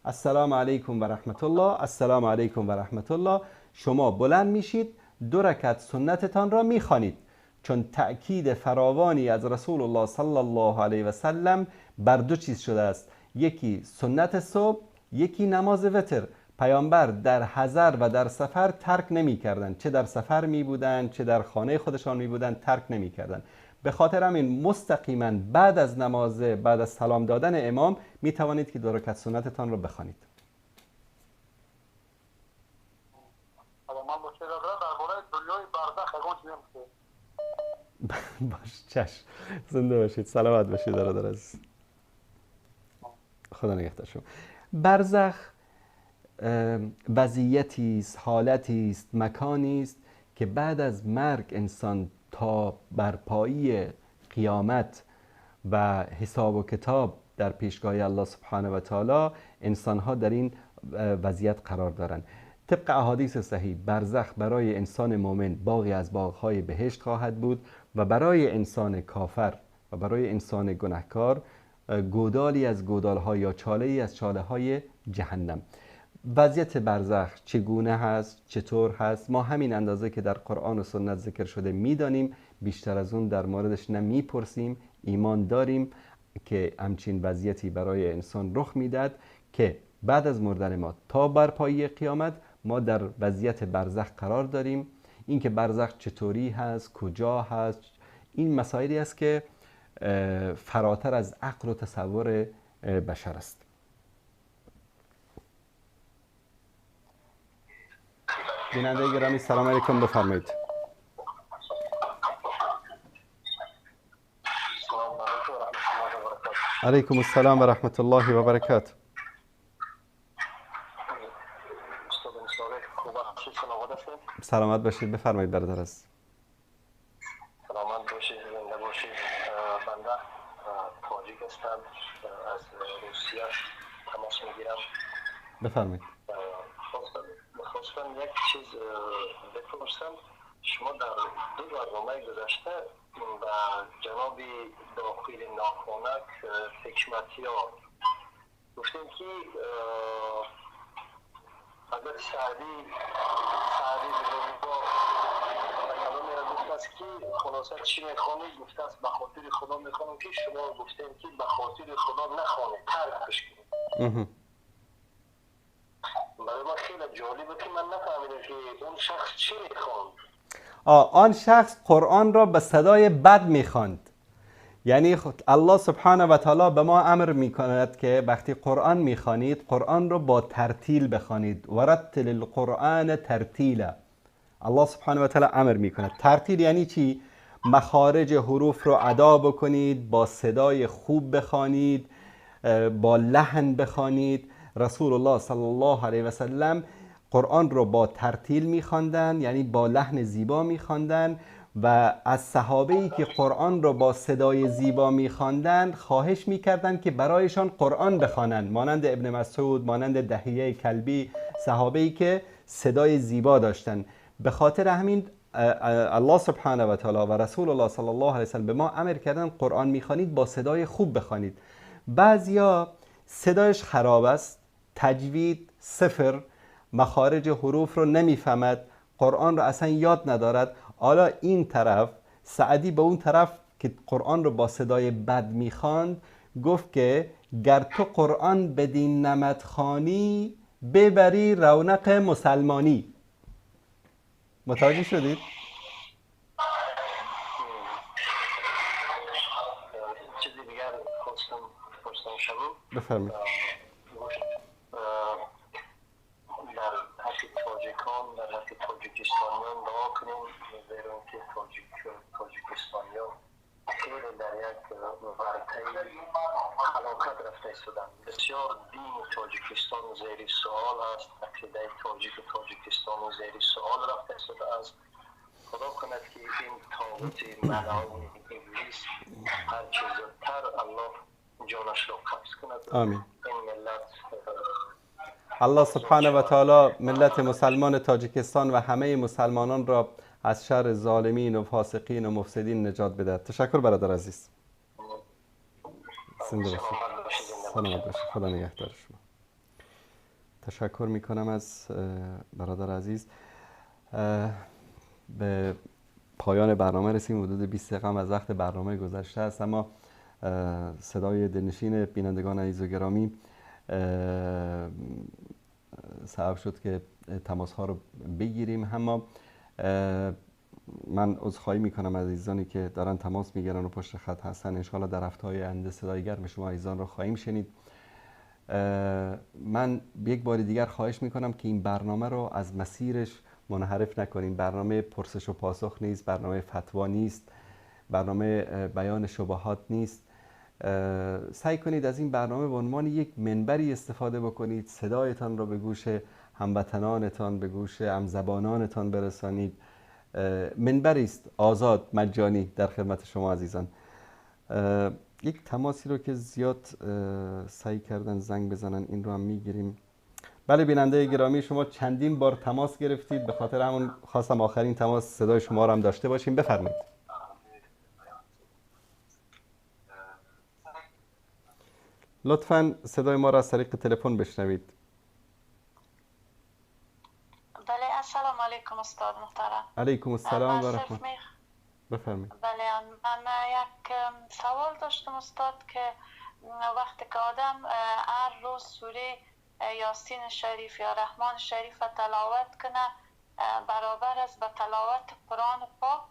السلام علیکم و رحمت الله، السلام علیکم و رحمت الله، شما بلند میشید 2 رکعت سنتتان را میخوانید، چون تأکید فراوانی از رسول الله صلی الله علیه و سلم بر 2 چیز شده است، یکی سنت صبح، یکی نماز وتر. پیامبر در حضر و در سفر ترک نمی کردن، چه در سفر می بودن چه در خانه خودشان می بودن ترک نمی کردن. به خاطر همین مستقیما بعد از نماز، بعد از سلام دادن امام می توانید که 2 رکعت سنتتان رو بخوانید. من مشکل دارم درباره دنیای برزخ اگه چی باش چشم، زنده باشید، سلامت باشید برادر عزیز، خدا نگهدار شما. برزخ وضعیتی است، حالتی است، مکانی است که بعد از مرگ انسان تا برپایی قیامت و حساب و کتاب در پیشگاه الله سبحانه و تعالی انسان‌ها در این وضعیت قرار دارند. طبق احادیث صحیح برزخ برای انسان مؤمن باغی از باغ‌های بهشت خواهد بود و برای انسان کافر و برای انسان گناهکار گودالی از گودال‌ها یا چاله‌ای از چاله‌های جهنم. وضعیت برزخ چگونه هست، چطور هست، ما همین اندازه که در قرآن و سنت ذکر شده میدانیم، بیشتر از اون در موردش نه میپرسیم. ایمان داریم که همچین وضعیتی برای انسان رخ میداد که بعد از مردن ما تا برپایی قیامت ما در وضعیت برزخ قرار داریم. این که برزخ چطوری هست، کجا هست، این مسائلی است که فراتر از عقل و تصور بشر است. بیننده گرامی سلام علیکم، بفرمایید. علیکم السلام و رحمت الله و برکاته. سلامت باشید، بفرمایید برادر عزیز. سلامت باشید، زنده باشید. بنده تاجیک هستم، از روسیه تماس میگیرم. بفرمایید. خواستم یک چیز بپرسم. شما در 2 برنامه گذشته و جناب داخل ناخونک حکمتیار گفتیم که اگر سعدی گفته است که خلاصه چی میخوانید، گفته است به خاطر خدا میخوانم، که شما گفتیم که به خاطر خدا نخوانید، ترکش کنید. برای من خیلی جالبه که من نفهمیدم که اون شخص چی میخواند. آن شخص قرآن را به صدای بد میخواند. یعنی الله سبحانه و تعالی به ما امر میکند که وقتی قرآن میخوانید قرآن را با ترتیل بخوانید. ورتل القرآن ترتیلا. الله سبحانه و تعالی امر میکند. ترتیل یعنی چی؟ مخارج حروف رو ادا بکنید، با صدای خوب بخوانید، با لحن بخوانید. رسول الله صلی الله علیه و سلم قرآن رو با ترتیل میخواندن، یعنی با لحن زیبا میخواندن و از صحابه‌ای که قرآن رو با صدای زیبا میخواندن خواهش میکردن که برایشان قرآن بخوانند، مانند ابن مسعود، مانند دحیه کلبی، صحابه‌ای که صدای زیبا داشتن. به خاطر همین الله سبحانه و تعالی و رسول الله صلی الله علیه و سلم به ما امر کردن قرآن میخوانید با صدای خوب بخوانید. بعضیا صدایش خراب است، تجوید صفر، مخارج حروف رو نمیفهمد، قرآن رو اصلا یاد ندارد. حالا این طرف سعدی به اون طرف که قرآن رو با صدای بد میخواند گفت که گر تو قرآن بدین نمط خوانی ببری رونق مسلمانی. متوجه شدید؟ چیزی دیگر خواستم شما بفرمایید. در حق تاجیکان، در حق تاجیکستانیان دعا کنیم، زیرا که تاجیکستانیان خیلی در یک ورطه هلاکت رفته ایستادند. بسیار دین تاجیکستان زیر سوال است، عقیده تاجیکستان زیر سوال رفته ایستاده است. خدا کند که این طاغوت ملعون ابلیس هر چه زودتر الله جانش را قبض کند. آمین. این ملت الله سبحانه و تعالی ملت مسلمان تاجیکستان و همه مسلمانان را از شر ظالمین و فاسقین و مفسدین نجات بده. تشکر برادر عزیز. زنده باشید. سلامت باشید. خدا نگهدار شما. تشکر میکنم از برادر عزیز. به پایان برنامه رسیم. حدود 20 دقیقه از وقت برنامه گذشته است، اما صدای دلنشین بینندگان عزیز و گرامی سبب شد که تماس ها رو بگیریم. اما من عذرخواهی میکنم از عزیزانی که دارن تماس میگیرن و پشت خط هستن. انشاءالله در هفته‌های آینده صدای گرم شما عزیزان رو خواهیم شنید. من یک بار دیگر خواهش میکنم که این برنامه رو از مسیرش منحرف نکنیم. برنامه پرسش و پاسخ نیست، برنامه فتوا نیست، برنامه بیان شبهات نیست. سعی کنید از این برنامه به عنوان یک منبری استفاده بکنید، صدایتان رو به گوش هموطنانتان، به گوش همزبانانتان برسانید. منبری است آزاد، مجانی در خدمت شما عزیزان. یک تماسی رو که زیاد سعی کردن زنگ بزنن، این رو هم میگیریم. بله بیننده گرامی، شما چندین بار تماس گرفتید، به خاطر همون خواستم آخرین تماس صدای شما رو هم داشته باشیم. بفرمایید. لطفاً صدای ما را از طریق تلفن بشنوید. بله السلام علیکم استاد محترم. علیکم السلام و رحمت. بفرمایید. بله من یک سوال داشتم استاد که وقتی که آدم هر روز سوره یاسین شریف یا رحمان شریف تلاوت کنه برابر است به تلاوت قرآن پاک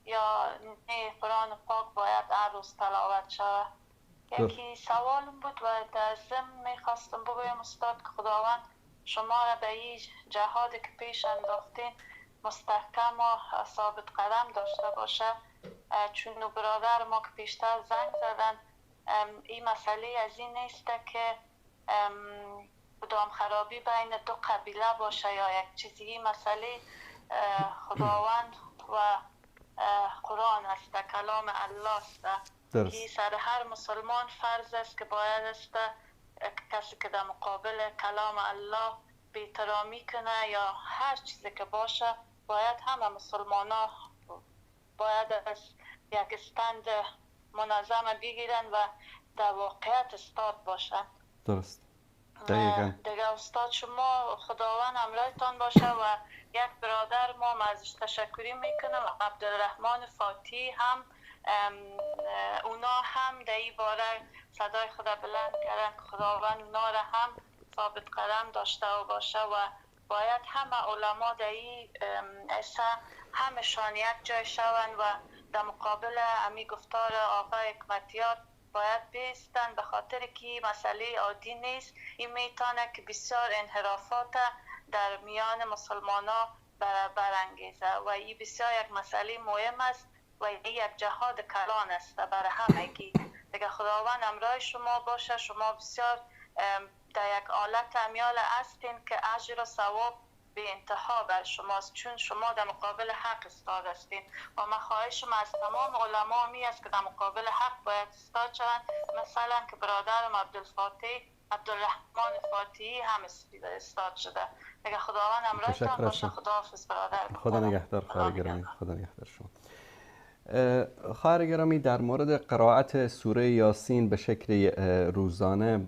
یا نه قرآن پاک باید هر روز تلاوت شود؟ یکی سوالم بود و در ضمن میخواستم بگویم استاد که خداوند شما را به این جهادی که پیش انداختین مستحکم و ثابت قدم داشته باشه، چون برادر ما که پیشتر زنگ زدن این مسئله از این نیست که کدام خرابی بین دو قبیله باشه یا یک چیزی. این مسئله خداوند و قرآن است، کلام الله است که سر هر مسلمان فرض است که باید است کسی که در مقابل کلام الله بی‌احترامی کنه یا هر چیزی که باشه باید همه مسلمان ها باید از یک استند منظم بگیرن و در واقعیت استاد باشن. درست. دقیقاً. دیگه استاد شما خداوند همراهتان باشه و یک برادر ما ازش تشکری میکنم، عبدالرحمن فاتی هم اونا هم در این باره صدای خدا بلند کردن که خداوند اونا را هم ثابت قدم داشته و باشه و باید همه علما در این اصلا همشان یک جای شوند و در مقابل امی گفتار آقای حکمتیار باید بیستن، به خاطر که مسئله عادی نیست. این میتونه که بسیار انحرافات در میان مسلمان ها برانگیزه و این بسیار یک مسئله مهم است و این یک جهاد کلان است برای همگی. دیگه خداوند همراه شما باشه. شما بسیار در یک حالت امیال هستین که اجر و ثواب به انتها بر شماست، چون شما در مقابل حق استاد هستین و من خواهشم از تمام علما می است که در مقابل حق باید استاد شوند. مثلا که برادرم عبدالرحمن فاتحی هم استاد شده. دیگه خداوند همراهتان باشه. خداحافظ برادر. خدا نگهدار خواهر گرامی. خدا نگهدار شما. خواهر گرامی، در مورد قرائت سوره یاسین به شکل روزانه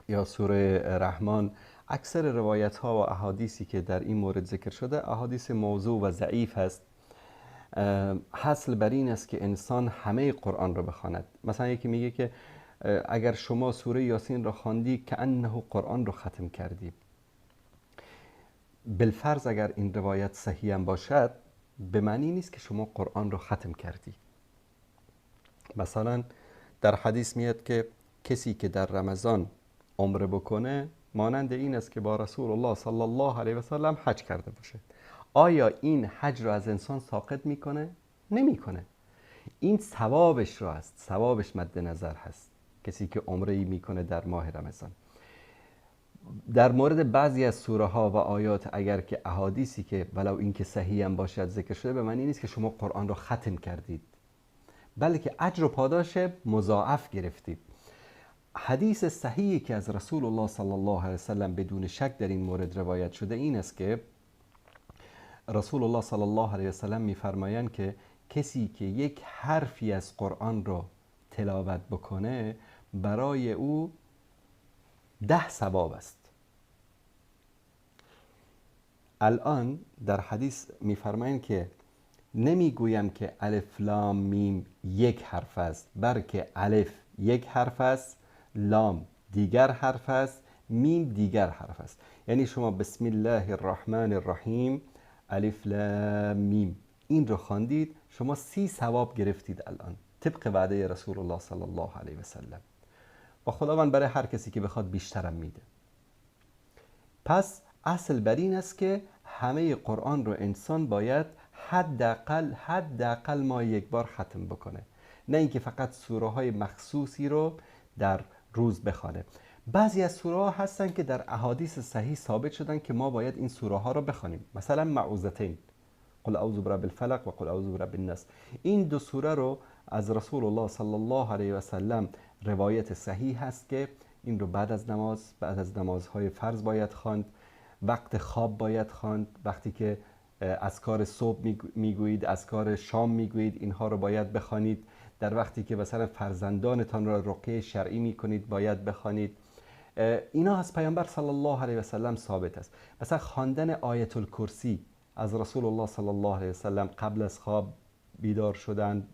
یا سوره رحمان، اکثر روایت ها و احادیثی که در این مورد ذکر شده احادیث موضوع و ضعیف است. حاصل بر این است که انسان همه قرآن را بخواند. مثلا یکی میگه که اگر شما سوره یاسین را خواندی که انه قرآن را ختم کردی. بالفرض اگر این روایت صحیح هم باشد به معنی نیست که شما قرآن را ختم کردی. مثلا در حدیث میاد که کسی که در رمضان عمره بکنه مانند این است که با رسول الله صلی الله علیه و سلم حج کرده باشه. آیا این حج را از انسان ساقط میکنه؟ نمیکنه. این ثوابش را است، ثوابش مد نظر هست. کسی که عمره میکنه در ماه رمضان. در مورد بعضی از سوره ها و آیات اگر که احادیثی که ولو این که صحیح هم باشد ذکر شده به معنی نیست که شما قرآن را ختم کردید، بلکه اجر و پاداش مضاعف گرفتید. حدیث صحیحی که از رسول الله صلی الله علیه وسلم بدون شک در این مورد روایت شده این است که رسول الله صلی الله علیه وسلم می‌فرمایند که کسی که یک حرفی از قرآن را تلاوت بکنه برای او 10 ثواب است. الان در حدیث می‌فرمایند که نمیگویم که الف لام میم یک حرف است، بلکه الف یک حرف است، لام دیگر حرف است، میم دیگر حرف است. یعنی شما بسم الله الرحمن الرحیم الف لام میم این رو خواندید شما 30 ثواب گرفتید الان طبق وعده رسول الله صلی الله علیه و سلم و خداوند برای هر کسی که بخواد بیشترم میده. پس اصل بر این است که همه قرآن رو انسان باید حداقل ما یک بار ختم بکنه، نه اینکه فقط سوره های مخصوصی رو در روز بخونه. بعضی از سوره ها هستن که در احادیث صحیح ثابت شدن که ما باید این سوره ها رو بخونیم، مثلا معوذتین، قل اعوذ برب الفلق و قل اعوذ برب الناس. این دو سوره رو از رسول الله صلی الله علیه و سلم روایت صحیح هست که این رو بعد از نمازهای فرض باید خواند، وقت خواب باید خواند، وقتی که اذکار صبح میگویید، اذکار شام میگویید، اینها رو باید بخوانید. در وقتی که مثلا فرزندانتان را رقیه شرعی میکنید باید بخوانید. اینا از پیامبر صلی الله علیه و سلم ثابت است. مثلا خواندن آیت الکرسی از رسول الله صلی الله علیه و سلم قبل از خواب بیدار شدن،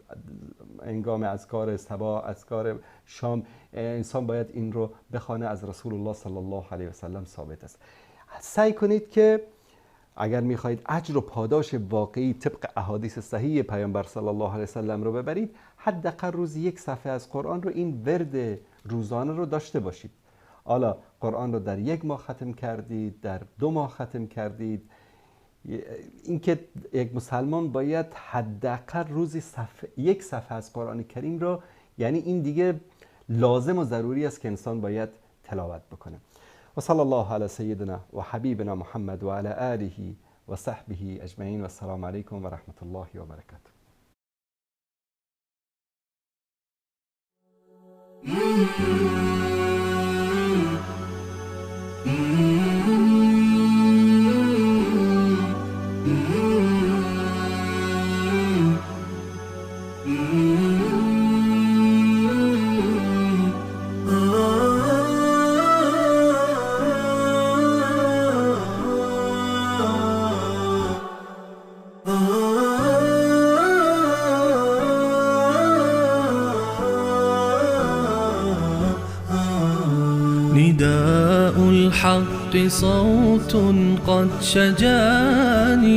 انگام اذکار صباح، اذکار شام، انسان باید این رو بخوانه، از رسول الله صلی الله علیه و سلم ثابت است. سعی کنید که اگر میخواهید اجر و پاداش واقعی طبق احادیث صحیح پیامبر صلی الله علیه و سلم رو ببرید، حداقل روزی یک صفحه از قرآن رو، این ورد روزانه رو داشته باشید. حالا قرآن رو در 1 ماه ختم کردید، در 2 ماه ختم کردید، اینکه یک مسلمان باید حداقل روزی یک صفحه از قرآن کریم رو، یعنی این دیگه لازم و ضروری است که انسان باید تلاوت بکنه. و صلی الله علی سیدنا و حبیبنا محمد و علی آله و صحبه اجمعین و السلام علیکم و رحمت الله و برکاته. نداء الحق صوت قد شجاني